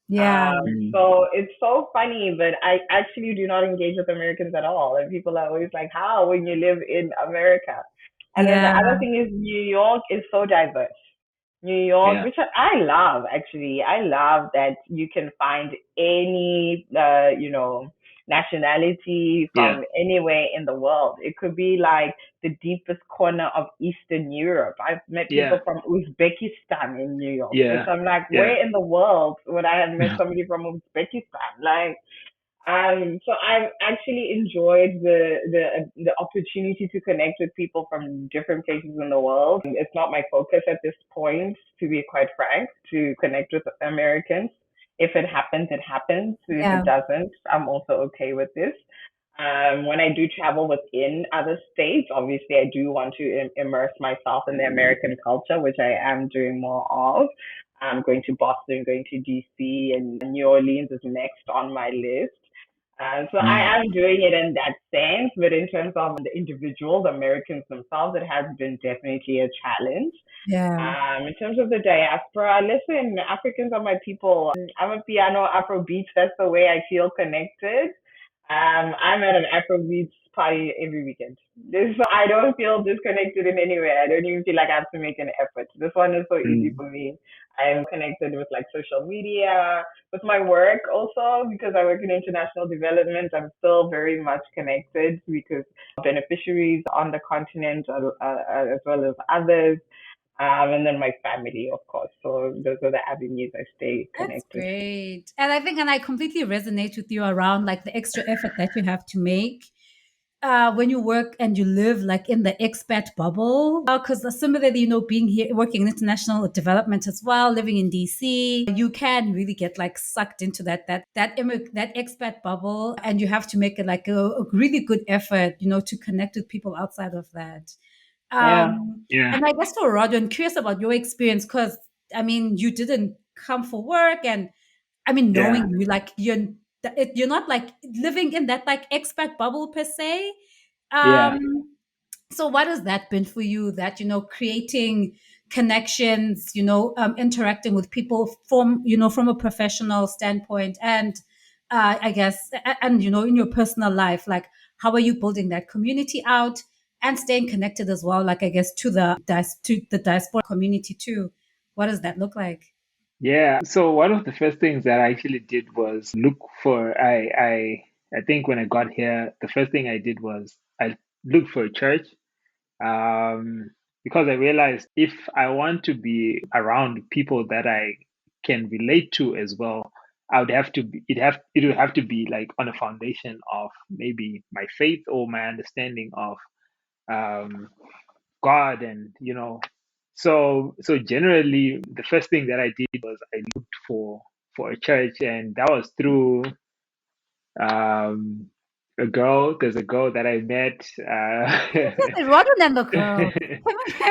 Yeah. Mm. So it's so funny, but I actually do not engage with Americans at all. And people are always like, how when you live in America? And then the Yeah. other thing is New York is so diverse. New York, Yeah. which I love actually. I love that you can find any, nationality Yeah. from anywhere in the world. It could be like the deepest corner of Eastern Europe. I've met people Yeah. from Uzbekistan in New York, which Yeah. I'm like, Yeah. where in the world would I have met somebody from Uzbekistan? Like, so I've actually enjoyed the opportunity to connect with people from different places in the world. It's not my focus at this point, to be quite frank, to connect with Americans. If it happens, it happens. If Yeah. it doesn't, I'm also okay with this. When I do travel within other states, obviously I do want to immerse myself in the American culture, which I am doing more of. I'm going to Boston, going to DC, and New Orleans is next on my list. So I Mm. am doing it in that sense, but in terms of the individuals, Americans themselves, it has been definitely a challenge. Yeah. In terms of the diaspora, listen, Africans are my people. I'm a piano Afro beats. That's the way I feel connected. I'm at an Afro beats party every weekend. I don't feel disconnected in any way. I don't even feel like I have to make an effort. This one is so easy Mm. for me. I'm connected with like social media, with my work also because I work in international development. I'm still very much connected because beneficiaries on the continent as well as others. And then my family, of course. So those are the avenues I stay That's connected. great. And I think, and I completely resonate with you around like the extra effort that you have to make when you work and you live like in the expat bubble. Because similarly, being here, working in international development as well, living in DC, you can really get like sucked into that expat bubble, and you have to make it like a really good effort, to connect with people outside of that. Yeah. Yeah. And I guess for Rod, I'm curious about your experience because I mean, you didn't come for work, and I mean, Yeah. knowing you, like you're not like living in that like expat bubble per se. Yeah. Um, so what has that been for you? That creating connections, interacting with people from from a professional standpoint, and I guess, and in your personal life, like how are you building that community out and staying connected as well? Like I guess to the diaspora community too. What does that look like? Yeah. So one of the first things that I actually did was look for I think when I got here, the first thing I did was I looked for a church. Um, because I realized if I want to be around people that I can relate to as well, I would have to be, it would have to be like on a foundation of maybe my faith or my understanding of um, God, and so generally the first thing that I did was I looked for a church, and that was through a girl. There's a girl that I met. It's Rodwin and the girl.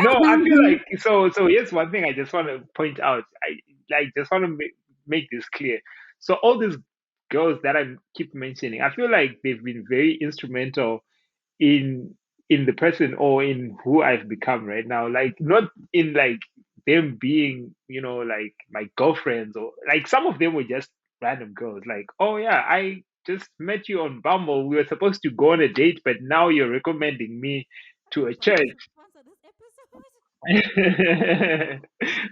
No, I feel like so here's one thing I just want to point out. I like just want to make this clear. So all these girls that I keep mentioning, I feel like they've been very instrumental in the person or in who I've become right now. Like not in like them being, like my girlfriends, or like some of them were just random girls. Like, oh yeah, I just met you on Bumble. We were supposed to go on a date, but now you're recommending me to a church. Sponsor this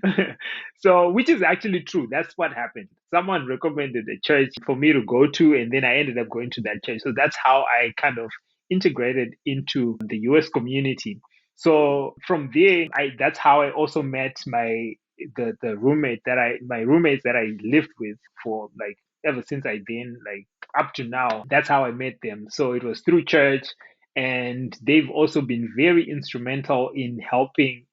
episode. So, which is actually true. That's what happened. Someone recommended a church for me to go to, and then I ended up going to that church. So that's how I kind of integrated into the US community. So from there, I that's how I also met the roommate that I my roommates that I lived with for like ever since I've been like up to now. That's how I met them. So it was through church, and they've also been very instrumental in helping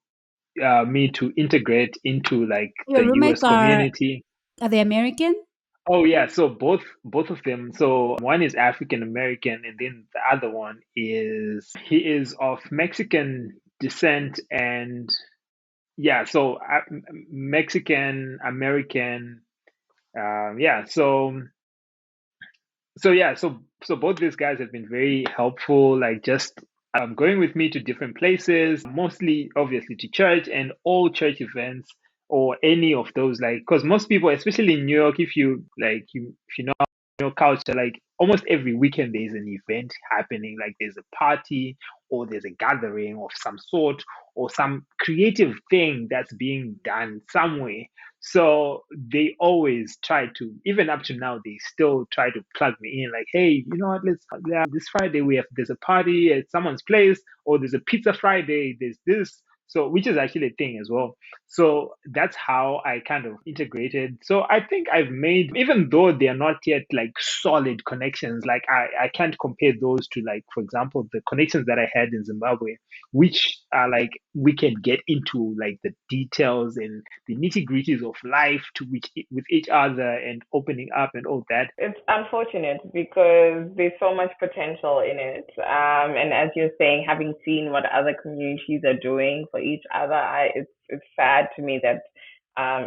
me to integrate into like Your the roommates US community. are they American? Oh yeah, so both of them. So one is African American, and then the other one is he is of Mexican descent, and yeah, so Mexican American. Yeah, so both these guys have been very helpful, like just going with me to different places, mostly obviously to church and all church events or any of those, like because most people, especially in New York, if you like you if you know culture, like almost every weekend there's an event happening, like there's a party or there's a gathering of some sort or some creative thing that's being done somewhere. So they always try to, even up to now, they still try to plug me in, like, hey, you know what? Let's this Friday there's a party at someone's place, or there's a pizza Friday. There's this, so which is actually a thing as well. So that's how I kind of integrated. So I think I've made, even though they are not yet like solid connections, like I can't compare those to like, for example, the connections that I had in Zimbabwe, which are like we can get into like the details and the nitty gritties of life to which with each other and opening up and all that. It's unfortunate because there's so much potential in it. And as you're saying, having seen what other communities are doing for each other, it's sad to me that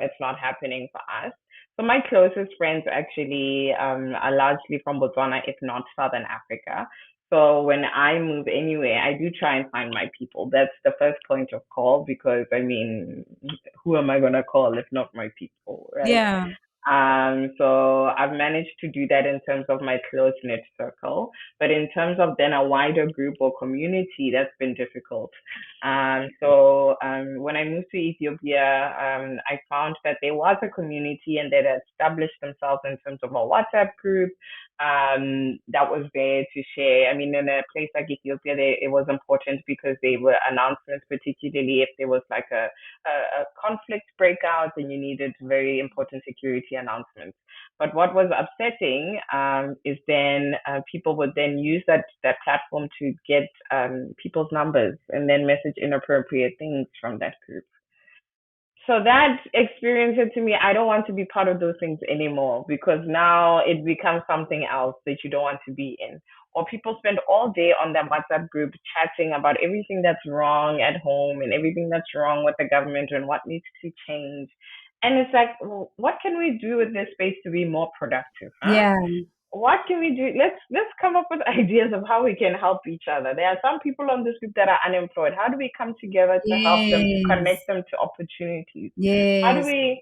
it's not happening for us. So my closest friends actually are largely from Botswana, if not Southern Africa. So when I move anywhere, I do try and find my people. That's the first point of call because I mean, who am I gonna call if not my people, right? Yeah. So I've managed to do that in terms of my close knit circle, but in terms of then a wider group or community, that's been difficult. When I moved to Ethiopia, I found that there was a community and they had established themselves in terms of a WhatsApp group that was there to share. I mean, in a place like Ethiopia, it was important because they were announcements, particularly if there was like a conflict breakout and you needed very important security announcements. But what was upsetting is then people would then use that platform to get people's numbers and then message inappropriate things from that group. So that experience said to me, I don't want to be part of those things anymore because now it becomes something else that you don't want to be in. Or people spend all day on their WhatsApp group chatting about everything that's wrong at home and everything that's wrong with the government and what needs to change. And it's like, well, what can we do with this space to be more productive? Huh? Yeah. What can we do? Let's come up with ideas of how we can help each other. There are some people on this group that are unemployed. How do we come together to help them, to Yes. connect them to opportunities? How do Yes. we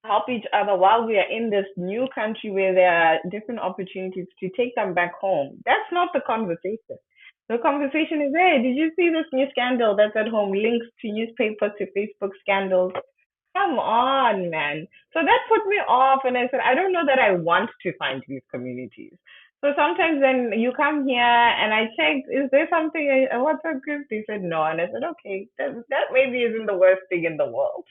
help each other while we are in this new country where there are different opportunities to take them back home? That's not the conversation. The conversation is, hey, did you see this new scandal that's at home? Links to newspapers to Facebook scandals. Come on, man. So that put me off, and I said, I don't know that I want to find these communities. So sometimes when you come here and I checked, is there something, a WhatsApp group? They said no. And I said, okay, that maybe isn't the worst thing in the world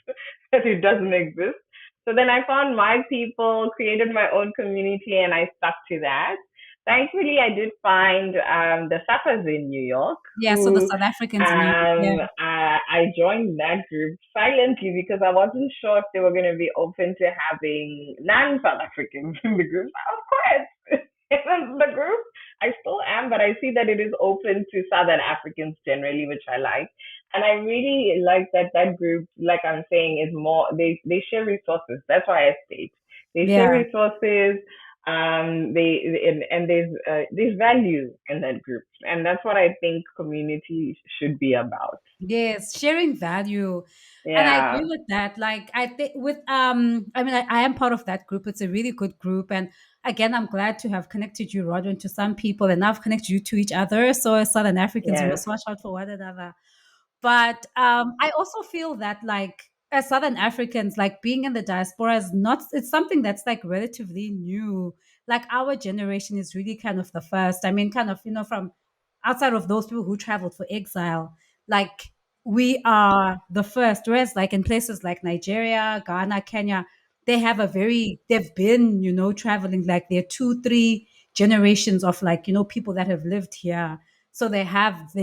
that it doesn't exist. So then I found my people, created my own community, and I stuck to that. Thankfully, I did find the Sappers in New York Yeah, so the who South Africans in you. Yeah. I joined that group silently because I wasn't sure if they were going to be open to having non-South Africans in the group. Of course, in the group, I still am, but I see that it is open to Southern Africans generally, which I like. And I really like that that group, like I'm saying, is more, they share resources. That's why I stayed. They share Yeah. resources, and there's value in that group, and that's what I think community should be about. Yes, sharing value. And I agree Yeah, with that. Like I think with I mean I am part of that group. It's a really good group. And again, I'm glad to have connected you, Rodwin, to some people and I've connected you to each other. So as Southern Africans, we yes, must watch out for one another. But I also feel that like as Southern Africans, like being in the diaspora is not it's something that's like relatively new. Like our generation is really kind of the first. I mean, kind of, from outside of those people who traveled for exile, like we are the first. Whereas like in places like Nigeria, Ghana, Kenya, they've been, traveling like they're two, three generations of like, people that have lived here. So they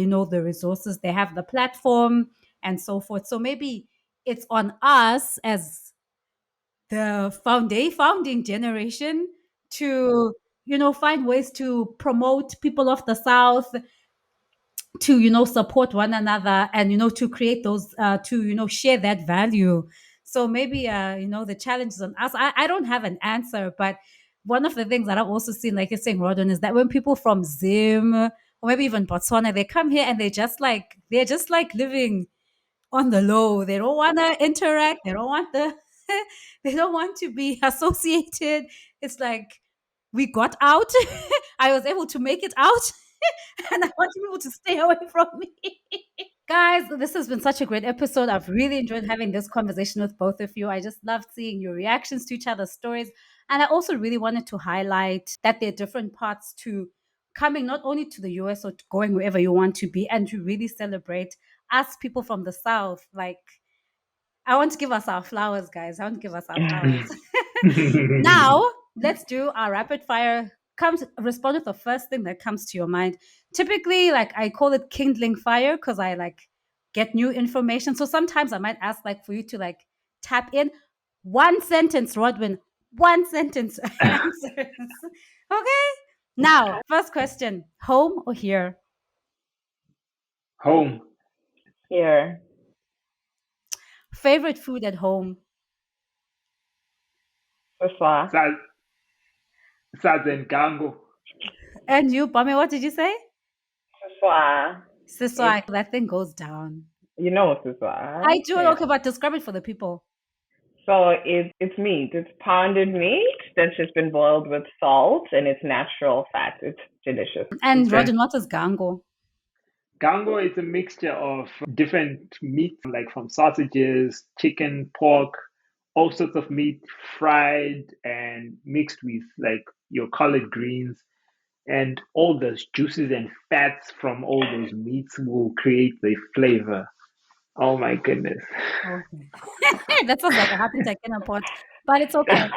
know the resources, they have the platform and so forth. So maybe it's on us as the founding generation to, find ways to promote people of the South, to, support one another and, to create those, to, share that value. So maybe, the challenge is on us. I don't have an answer, but one of the things that I've also seen, like you're saying, Rodon, is that when people from Zim or maybe even Botswana, they come here and they're just like living on the low. They don't want to interact. They don't want they don't want to be associated. It's like we got out. I was able to make it out, and I want people to stay away from me. Guys, this has been such a great episode. I've really enjoyed having this conversation with both of you. I just loved seeing your reactions to each other's stories. And I also really wanted to highlight that there are different parts to coming not only to the US or to going wherever you want to be, and to really celebrate us people from the South. Like, I want to give us our flowers, guys. I want to give us our flowers. Now, let's do our rapid fire. Respond with the first thing that comes to your mind. Typically, like I call it kindling fire because I like get new information. So sometimes I might ask like for you to like tap in one sentence, Rodwin, one sentence answers. Okay. Now, first question: home or here? Home. here, Favorite food at home? so far, Sa- Gango. And you, Bame, what did you say? so far, Siswa, it's that thing goes down. so far, I right? do. Yeah. Okay, but describe it for the people. So it's meat. It's pounded meat that's just been boiled with salt, and it's natural fat. It's delicious. And Okay. Rodin, what is gango? Gango is a mixture of different meats, like from sausages, chicken, pork, all sorts of meat, fried and mixed with like your collard greens. And all those juices and fats from all those meats will create the flavor. Oh my goodness. Okay. That sounds like a happy taken pot, but it's okay.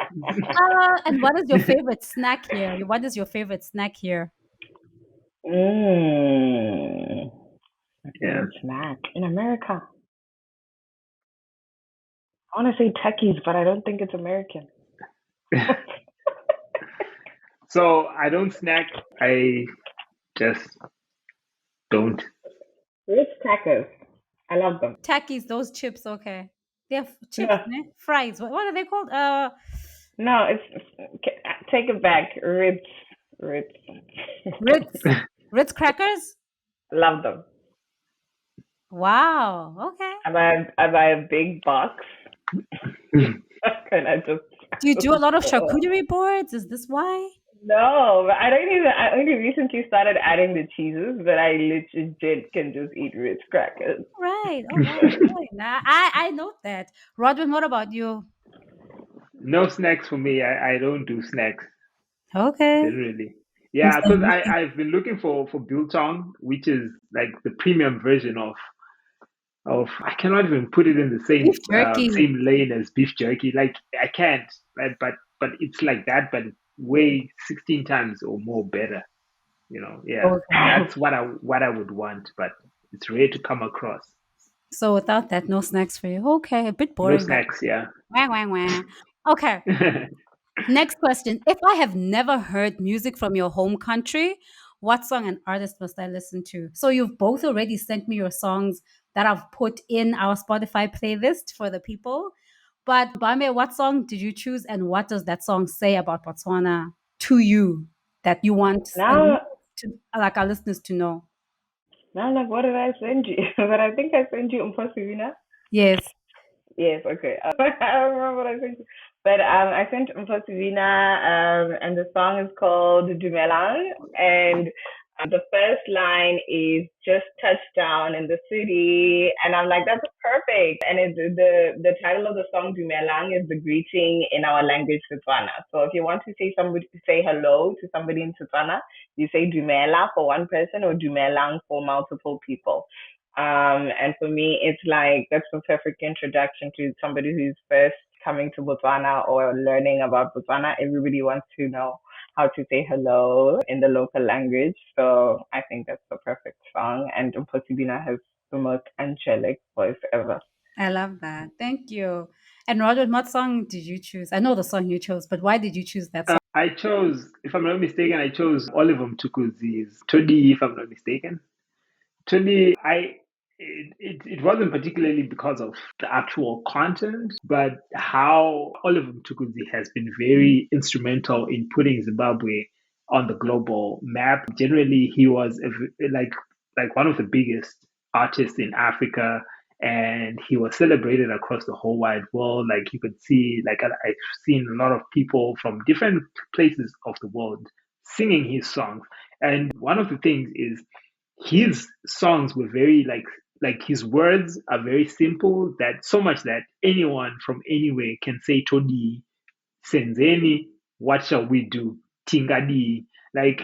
And what is your favorite snack here? What is your favorite snack here? Mmm. My Yeah. favorite snack in America. I want to say Techies, but I don't think it's American. So I don't snack. I just don't. Ritz crackers. I love them. Takis, those chips. Okay, they're chips, No, ne? Fries. What are they called? no, take it back. Ritz. Ritz. Ritz crackers. Love them. Wow. Okay. I buy a big box, and I just Do you do a lot of charcuterie boards? Is this why? no, but I don't even. I only recently started adding the cheeses, but I literally did can just eat Ritz crackers. Right. All right. Okay. Now I note that. Rodwin, what about you? No snacks for me. I don't do snacks Okay. generally. Yeah, Mr. because Me. I've been looking for biltong, which is like the premium version of I cannot even put it in the Beef jerky. same lane as beef jerky. Like I can't, right? But it's like that, but way 16 times or more better. Yeah, Okay. that's what I would want, but it's rare to come across. So without that, no snacks for you. Okay, a bit No boring, but snacks, yeah. wah, wah, wah. Okay. Next question. If I have never heard music from your home country, what song and artist must I listen to? So you've both already sent me your songs that I've put in our Spotify playlist for the people. But Bame, what song did you choose and what does that song say about Botswana to you that you want Now, to like our listeners to know? now, like, what did I send you? But I think I sent you Umposivina. Yes. Yes, okay. I don't remember what I sent you. But I sent Umposivina, and the song is called Dumelang. And the first line is just touched down in the city. And I'm like, that's perfect. And the title of the song, Dumelang, is the greeting in our language, Setswana. So if you want to say hello to somebody in Setswana, you say Dumela for one person or Dumelang for multiple people. And for me, it's like that's the perfect introduction to somebody who's first coming to Botswana or learning about Botswana. Everybody wants to know how to say hello in the local language. So I think that's the perfect song. And Mposibina has the most angelic voice ever. I love that. Thank you. And Rodwin, what song did you choose? I know the song you chose, but why did you choose that song? I chose, if I'm not mistaken, I chose Oliver Mtukuzi's Todi, if I'm not mistaken. To me, it wasn't particularly because of the actual content, but how Oliver Mtukudzi has been very instrumental in putting Zimbabwe on the global map. Generally, he was like one of the biggest artists in Africa, and he was celebrated across the whole wide world. Like you could see, like I've seen a lot of people from different places of the world singing his songs. And one of the things is his songs were very like his words are very simple, that so much that anyone from anywhere can say Todi, Senzeni, what shall we do? Tingadi. Like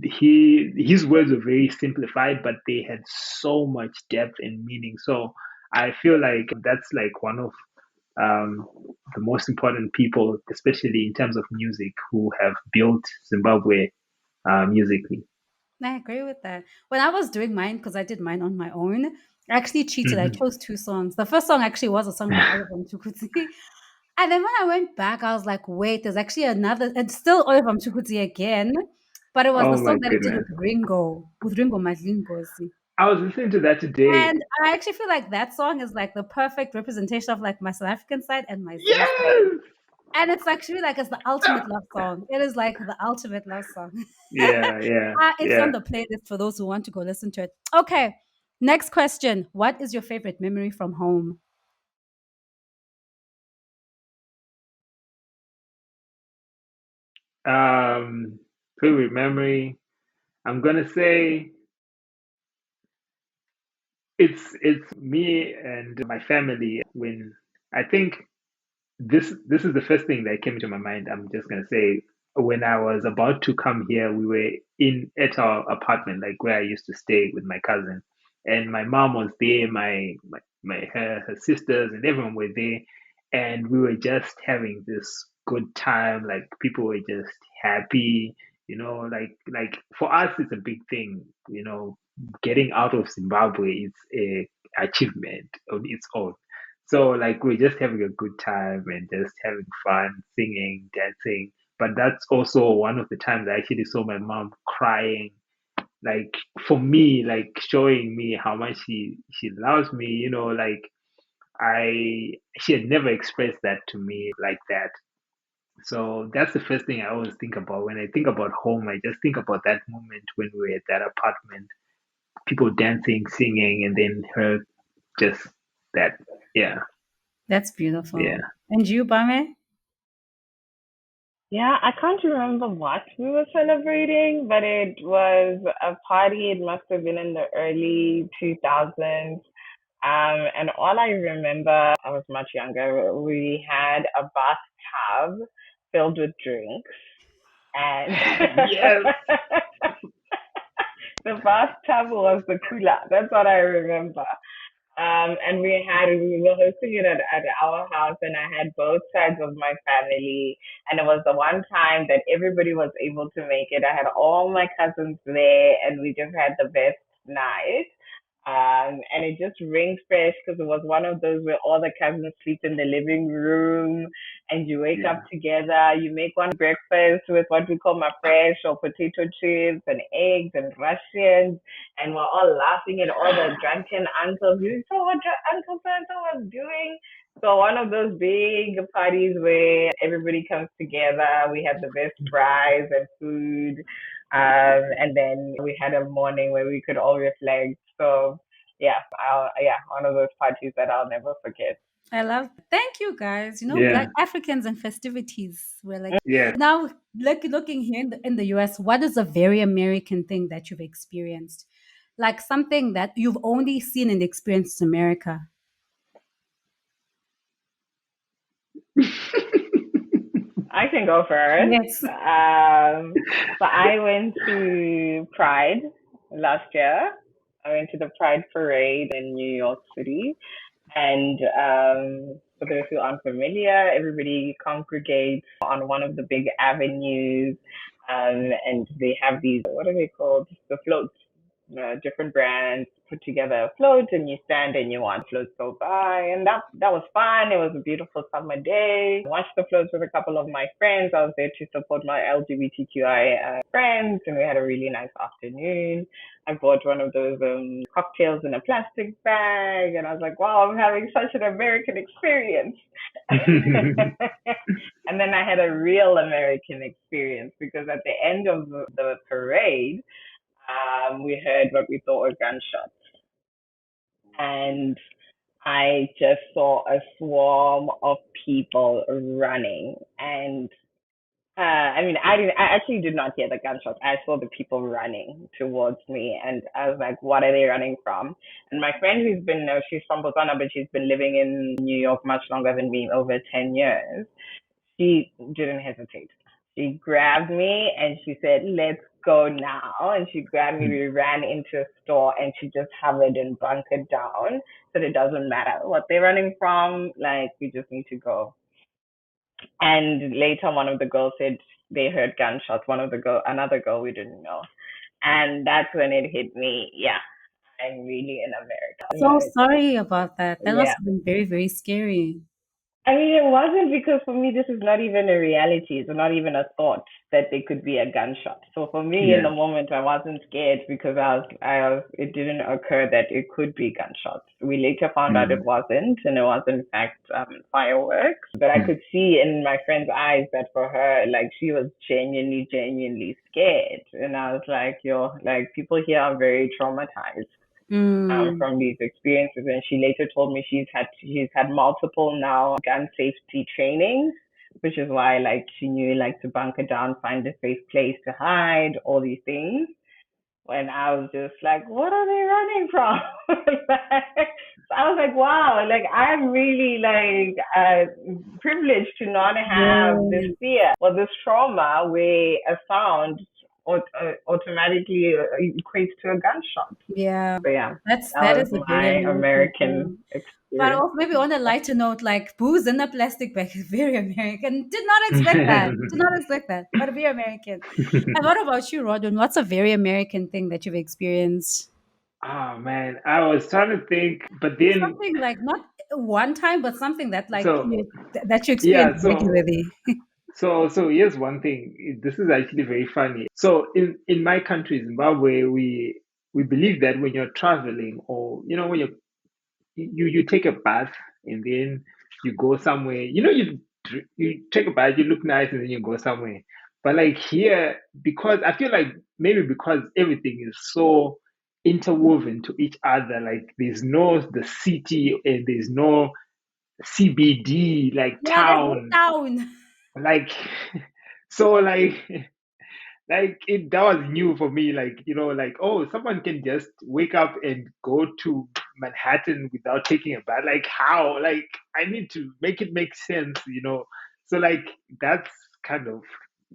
his words were very simplified, but they had so much depth and meaning. So I feel like that's like one of um, the most important people, especially in terms of music, who have built Zimbabwe musically. I agree with that. When I was doing mine, because I did mine on my own, I actually cheated. I Mhm. chose two songs. The first song actually was a song by Oliver Mtukudzi. And then when I went back, I was like, wait, there's actually another, it's still Oliver Mtukudzi again, but it was the Oh my song that he did goodness. with Ringo Madlingozi. I was listening to that today. And I actually feel like that song is like the perfect representation of like my South African side and my Zim side. Yes. And it's actually like it's the ultimate love song. It is like the ultimate love song. Yeah, yeah, It's on yeah. the playlist for those who want to go listen to it. Okay. Next question. What is your favorite memory from home? Um, Favorite memory. I'm gonna say it's me and my family when I think this is the first thing that came to my mind. I'm just gonna say when I was about to come here, we were in at our apartment, like where I used to stay with my cousin, and my mom was there, her sisters and everyone were there, and we were just having this good time. Like people were just happy, like for us, it's a big thing, getting out of Zimbabwe is a achievement on its own. So like we're just having a good time and just having fun, singing, dancing. But that's also one of the times I actually saw my mom crying, like for me, like showing me how much she loves me, like I she had never expressed that to me like that. So that's the first thing I always think about. When I think about home, I just think about that moment when we were at that apartment, people dancing, singing, and then her just that. Yeah, That's yeah. beautiful. And you, Bame? Yeah, I can't remember what we were celebrating, but it was a party. It must have been in the early 2000s. And all I remember, I was much younger, we had a bathtub filled with drinks. And Yes. the bathtub was the cooler. That's what I remember. And we were hosting it at our house, and I had both sides of my family. And it was the one time that everybody was able to make it. I had all my cousins there, and we just had the best night. And it just rings fresh because it was one of those where all the cousins sleep in the living room and you wake up Yeah. together. You make one breakfast with what we call fresh or potato chips and eggs and Russians, and we're all laughing at all the drunken uncles. You saw what Uncle Santa was doing? So one of those big parties where everybody comes together. We had the best fries and food. And then we had a morning where we could all reflect. So yeah, one of those parties that I'll never forget. I love that. Thank you guys. Black Yeah. Africans and festivities. We're like Yes. now looking here in the US, what is a very American thing that you've experienced? Like something that you've only seen and experienced in America. I can go first. Yes. So I went to Pride last year. I went to the Pride Parade in New York City. And for those who aren't familiar, everybody congregates on one of the big avenues. And they have these, what are they called? The floats. Different brands put together a float, and you stand and you watch floats go by, and that was fun. It was a beautiful summer day. I watched the floats with a couple of my friends. I was there to support my LGBTQI friends, and we had a really nice afternoon. I bought one of those cocktails in a plastic bag, and I was like, wow, I'm having such an American experience. And then I had a real American experience because at the end of the parade, we heard what we thought were gunshots. And I just saw a swarm of people running. And I mean, I actually did not hear the gunshots. I saw the people running towards me. And I was like, what are they running from? And my friend she's from Botswana, but she's been living in New York much longer than me, over 10 years. She didn't hesitate. She grabbed me and she said, let's go now. And she grabbed me. We ran into a store and she just hovered and bunkered down. So it doesn't matter what they're running from. Like, we just need to go. And later, one of the girls said they heard gunshots. Another girl we didn't know. And that's when it hit me. Yeah, I'm really in So America. sorry about that. That must Yeah. have been very, very scary. I mean, it wasn't because for me, this is not even a reality. It's not even a thought that they could be a gunshot. So for me, in the Yeah. moment, I wasn't scared because it didn't occur that it could be gunshots. We later found out it Mm. wasn't, and it was in fact fireworks. But I Mm. could see in my friend's eyes that for her, like she was genuinely, genuinely scared. And I was like, yo, like people here are very traumatized Mm, from these experiences. And she later told me she's had multiple now gun safety trainings, which is why like she knew like to bunker down, find a safe place to hide, all these things. When I was just like, what are they running from? So I was like, wow, like I'm really like privileged to not have this yeah, fear or this trauma where a sound automatically equates to a gunshot. yeah. So yeah, that That was is a very my American American thing. But experience. also maybe on a lighter note, like booze in a plastic bag is very American. Did not expect that. Did not expect that. But very American. And what about you, Rodwin? What's a very American thing that you've experienced? Oh man, I was trying to think, but then Something like not one time, but something that like so that you experience yeah, regularly. so here's one thing. This is actually very funny. So in my country, Zimbabwe, we believe that when you're traveling, or when you take a bath and then you go somewhere. You take a bath, you look nice, and then you go somewhere. But like here, because I feel like maybe because everything is so interwoven to each other, like there's no the city and there's no CBD like Yeah, there's no town, town. like so like that was new for me, like like, oh, someone can just wake up and go to Manhattan without taking a bath, like how, like I need to make it make sense. So like that's kind of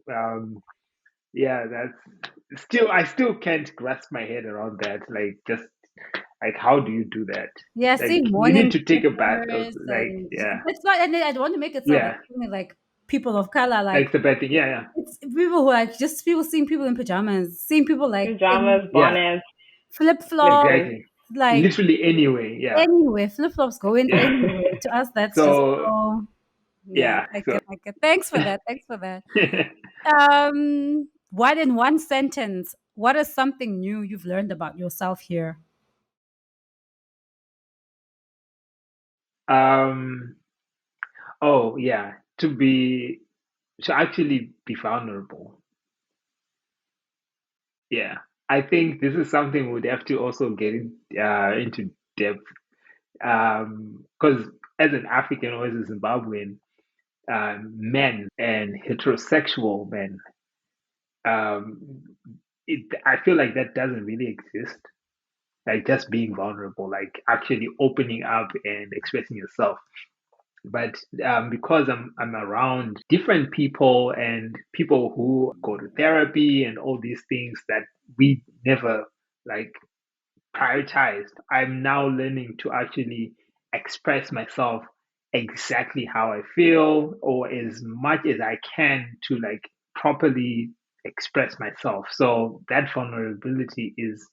um yeah, that's still, I still can't grasp my head around that, like just Like, how do you do that? Yeah, Like, seeing you need morning to take a bath. Of, papers like, and yeah, it's not, and then I don't want to make it sound like yeah, only like people of color, like like the bad thing. Yeah, yeah, it's people who like just people seeing people in pajamas, seeing people like Pajamas, in yeah, bonnets, flip flops, slippers. exactly. like Literally anyway. Yeah. anyway, flip flops go in anyway. To us, that's just So so yeah, yeah, I so get, I get. Thanks for that. Thanks for that. What in one sentence? What is something new you've learned about yourself here? um. Oh yeah, to actually be vulnerable. Yeah, I think this is something we'd have to also get into depth. Because as an African or as a Zimbabwean, men and heterosexual men, um, I feel like that doesn't really exist. Like just being vulnerable, like actually opening up and expressing yourself. But because I'm around different people and people who go to therapy and all these things that we never like prioritized, I'm now learning to actually express myself exactly how I feel or as much as I can to like properly express myself. So that vulnerability is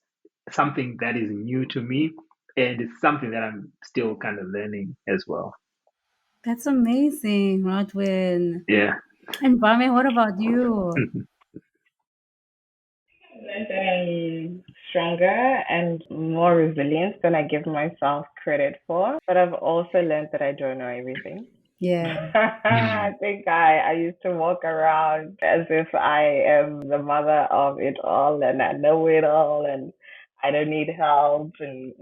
something that is new to me and it's something that I'm still kind of learning as well. That's amazing, Rodwin. Yeah. And Bame, what about you? Learned that I'm stronger and more resilient than I give myself credit for. But I've also learned that I don't know everything. Yeah, I think I used to walk around as if I am the mother of it all and I know it all and I don't need help and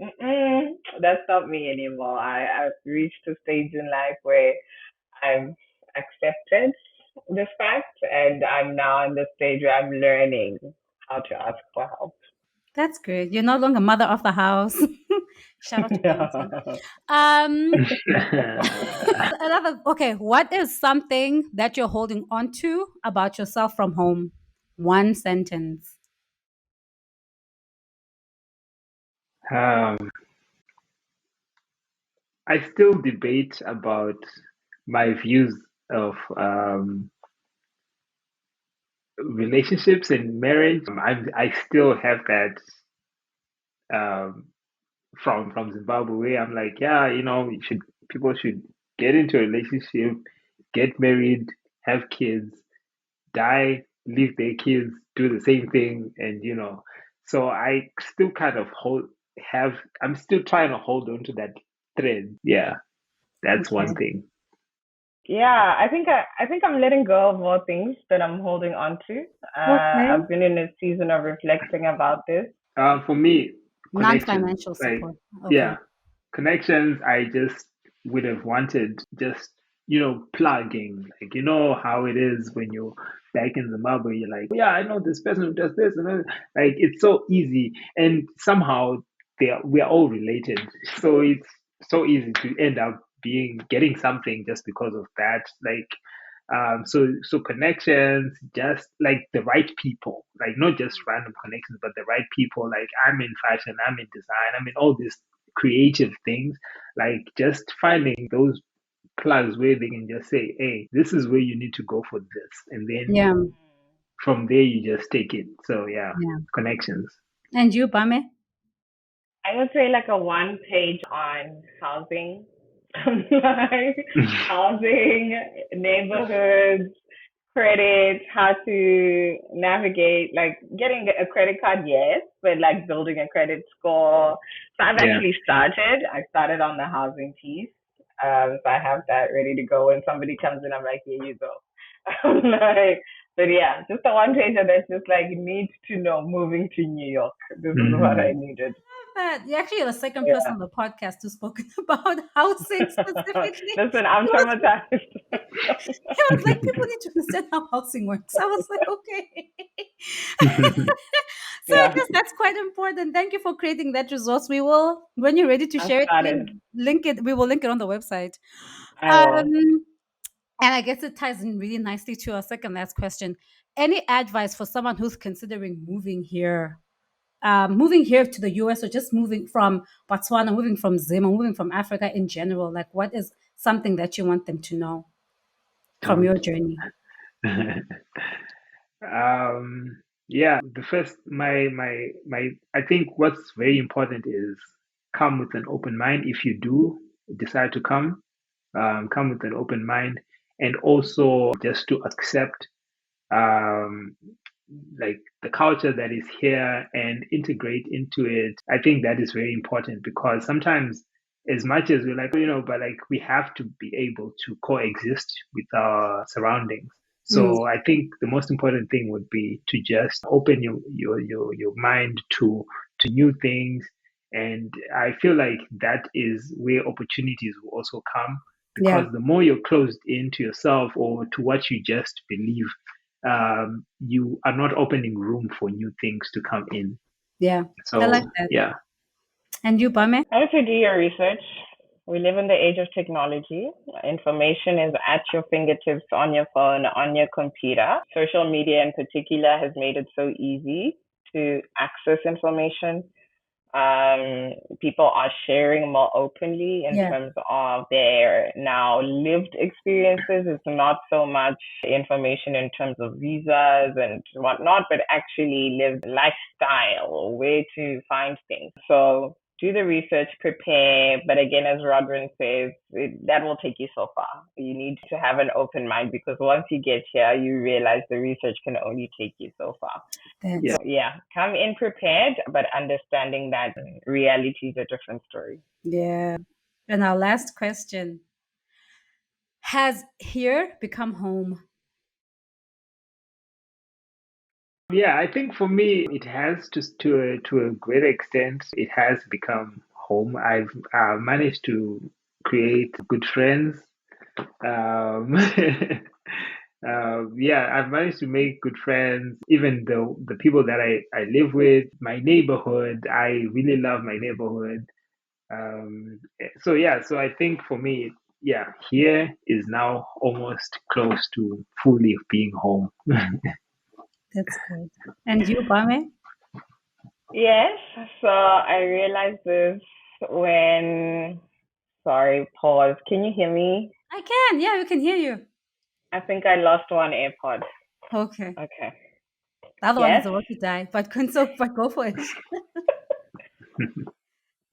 that's not me anymore. I've reached a stage in life where I've accepted this fact and I'm now in the stage where I'm learning how to ask for help. that's good. You're no longer mother of the house. Shout out to Beyonce. Yeah. Um, another okay. What is something that you're holding on to about yourself from home? One sentence. um, I still debate about my views of relationships and marriage. I still have that um, from Zimbabwe. I'm like, yeah, people should get into a relationship, get married, have kids, die, leave their kids, do the same thing, and so I still kind of have. I'm still trying to hold on to that thread. Yeah, that's one Okay. thing. Yeah, I think I'm letting go of more things that I'm holding on to. Okay. I've been in a season of reflecting about this. For me, connections, Non-financial like support. Okay. yeah, connections. I just would have wanted just plugging. Like how it is when you're back in Zimbabwe. You're like, yeah, I know this person who does this, and like it's so easy, and somehow we are all related. So it's so easy to end up getting something just because of that. Like so connections, just like the right people, like not just random connections, but the right people. Like I'm in fashion, I'm in design, I'm in all these creative things. Like just finding those plugs where they can just say, "Hey, this is where you need to go for this," and then Yeah. from there you just take it. So yeah, Yeah. connections. And you, Bame? I would say like a one page on housing, like housing, neighborhoods, credit, how to navigate, like getting a credit card, yes, but like building a credit score. So I've Yeah. actually started. I started on the housing piece. So I have that ready to go. When somebody comes in, I'm like, here you go. Like, but yeah, just a one pager that's just like needs to know moving to New York. This is what I Hmm. needed. That you're actually the second person Yeah. on the podcast who's spoken about housing specifically. Listen, I'm He was, traumatized. he was like, people need to understand how housing works. I was like, okay. So I Yeah, guess that's quite important. Thank you for creating that resource. We will, when you're ready to I share it, please started. link it. We will link it on the website. I will. Um, and I guess it ties in really nicely to our second last question. Any advice for someone who's considering moving here? moving here to the US, or just moving from Botswana, moving from Zim, or moving from Africa in general? Like, what is something that you want them to know from Um, your journey? yeah, the first, my, I think what's very important is come with an open mind. If you do decide to come with an open mind, and also just to accept um, like the culture that is here and integrate into it. I think that is very important because sometimes, as much as we're like, but like we have to be able to coexist with our surroundings. Mm, So I think the most important thing would be to just open your mind to new things. And I feel like that is where opportunities will also come, yeah, because the more you're closed into yourself or to what you just believe, you are not opening room for new things to come in. yeah, I like So that. yeah, And you, Bame? I would say do your research. We live in the age of technology. Information is at your fingertips on your phone, on your computer. Social media in particular has made it so easy to access information. People are sharing more openly in Yeah, terms of their now lived experiences. It's not so much information in terms of visas and whatnot, but actually lived lifestyle, where to find things. So do the research, prepare. But again, as Rodwin says, that will take you so far. You need to have an open mind, because once you get here, you realize the research can only take you so far. yeah, that's So yeah, come in prepared, but understanding that reality is a different story. yeah. And our last question: has here become home? yeah. I think for me, it has to a great extent. It has become home. I've managed to create good friends. Um, yeah, I've managed to make good friends. Even though the people that I live with, my neighborhood, I really love my neighborhood. So yeah, so I think for me, yeah, here is now almost close to fully being home. That's good. And you, Bame? Yes, so I realized this when, sorry, pause. Can you hear me? I can. Yeah, we can hear you. I think I lost one AirPod. Okay. Okay. The other one is Yes. about to die, but but go for it.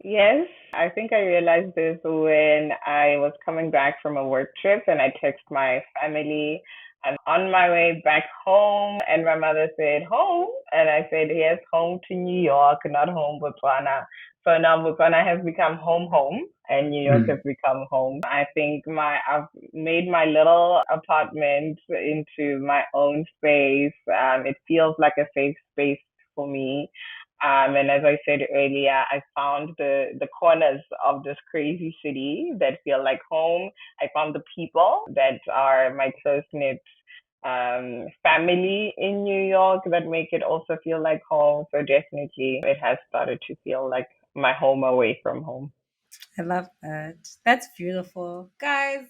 Yes, I think I realized this when I was coming back from a work trip and I text my family. I'm on my way back home, and my mother said, "Home?" And I said, "Yes, home to New York, not home Botswana." So now Botswana has become home, and New York has Mm. become home. I think I've made my little apartment into my own space. It feels like a safe space for me. And as I said earlier, I found the corners of this crazy city that feel like home. I found the people that are my close knit family in New York that make it also feel like home. So definitely, it has started to feel like my home away from home. I love that. That's beautiful. Guys,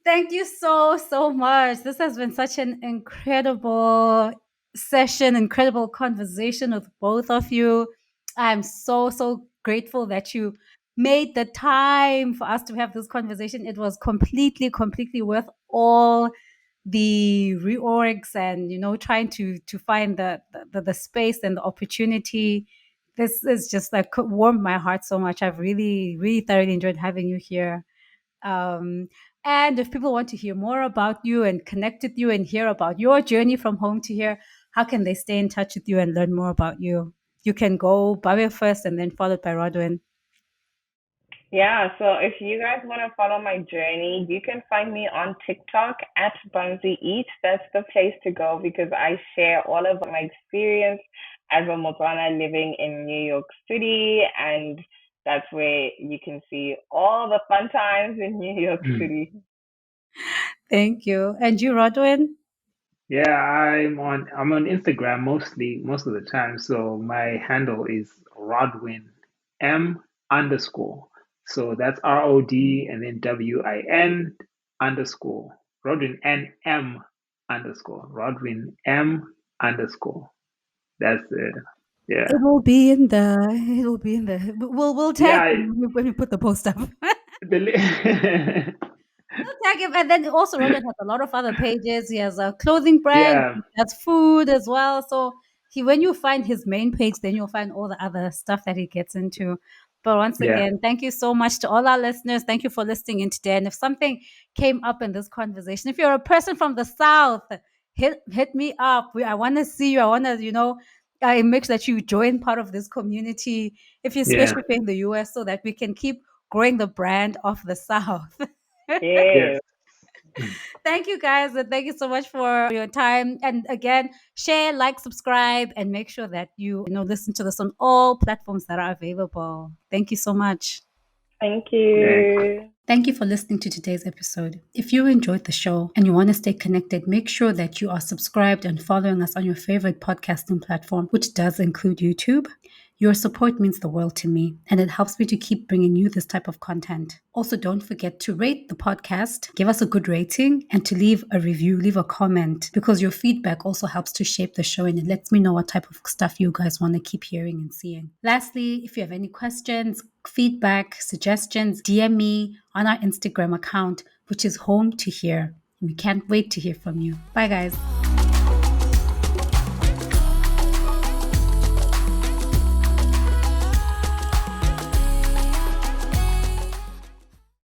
thank you so, so much. This has been such an incredible session, incredible conversation with both of you. I'm so, so grateful that you made the time for us to have this conversation. It was completely, completely worth all the reorgs and trying to find the space and the opportunity. This is just like warmed my heart so much. I've really, really thoroughly enjoyed having you here. um, and if people want to hear more about you and connect with you and hear about your journey from home to here, how can they stay in touch with you and learn more about you? You can go Babe first and then followed by Rodwin. Yeah, so if you guys want to follow my journey, you can find me on TikTok at Bunzy Eat. That's the place to go, because I share all of my experience as a Motswana living in New York City, and that's where you can see all the fun times in New York City. Thank you. And you, Rodwin? Yeah, I'm on Instagram mostly most of the time. So my handle is Rodwin M underscore. So that's ROD and then WIN underscore. Rodwin NM underscore. Rodwin M underscore. That's it. Yeah. It will be in the. It will be in the. We'll tag Yeah. him when we put the post up. The Tag him, and then also Rodwin has a lot of other pages. He has a clothing brand, yeah. he has food as well. So when you find his main page, then you'll find all the other stuff that he gets into. But once Yeah. again, thank you so much to all our listeners. Thank you for listening in today. And if something came up in this conversation, if you're a person from the South, hit me up. I want to see you. I want to, make sure that you join part of this community. If you Yeah. especially in the US, so that we can keep growing the brand of the South. Yes. Yes. Thank you guys, and thank you so much for your time. And again, share, like, subscribe, and make sure that you listen to this on all platforms that are available. Thank you so much. Thank Thanks. you. Thank you for listening to today's episode. If you enjoyed the show and you want to stay connected, make sure that you are subscribed and following us on your favorite podcasting platform, which does include YouTube. Your support means the world to me, and it helps me to keep bringing you this type of content. Also, don't forget to rate the podcast, give us a good rating, and to leave a review, leave a comment, because your feedback also helps to shape the show and it lets me know what type of stuff you guys want to keep hearing and seeing. Lastly, if you have any questions, feedback, suggestions, DM me on our Instagram account, which is Home to Hear. We can't wait to hear from you. Bye, guys.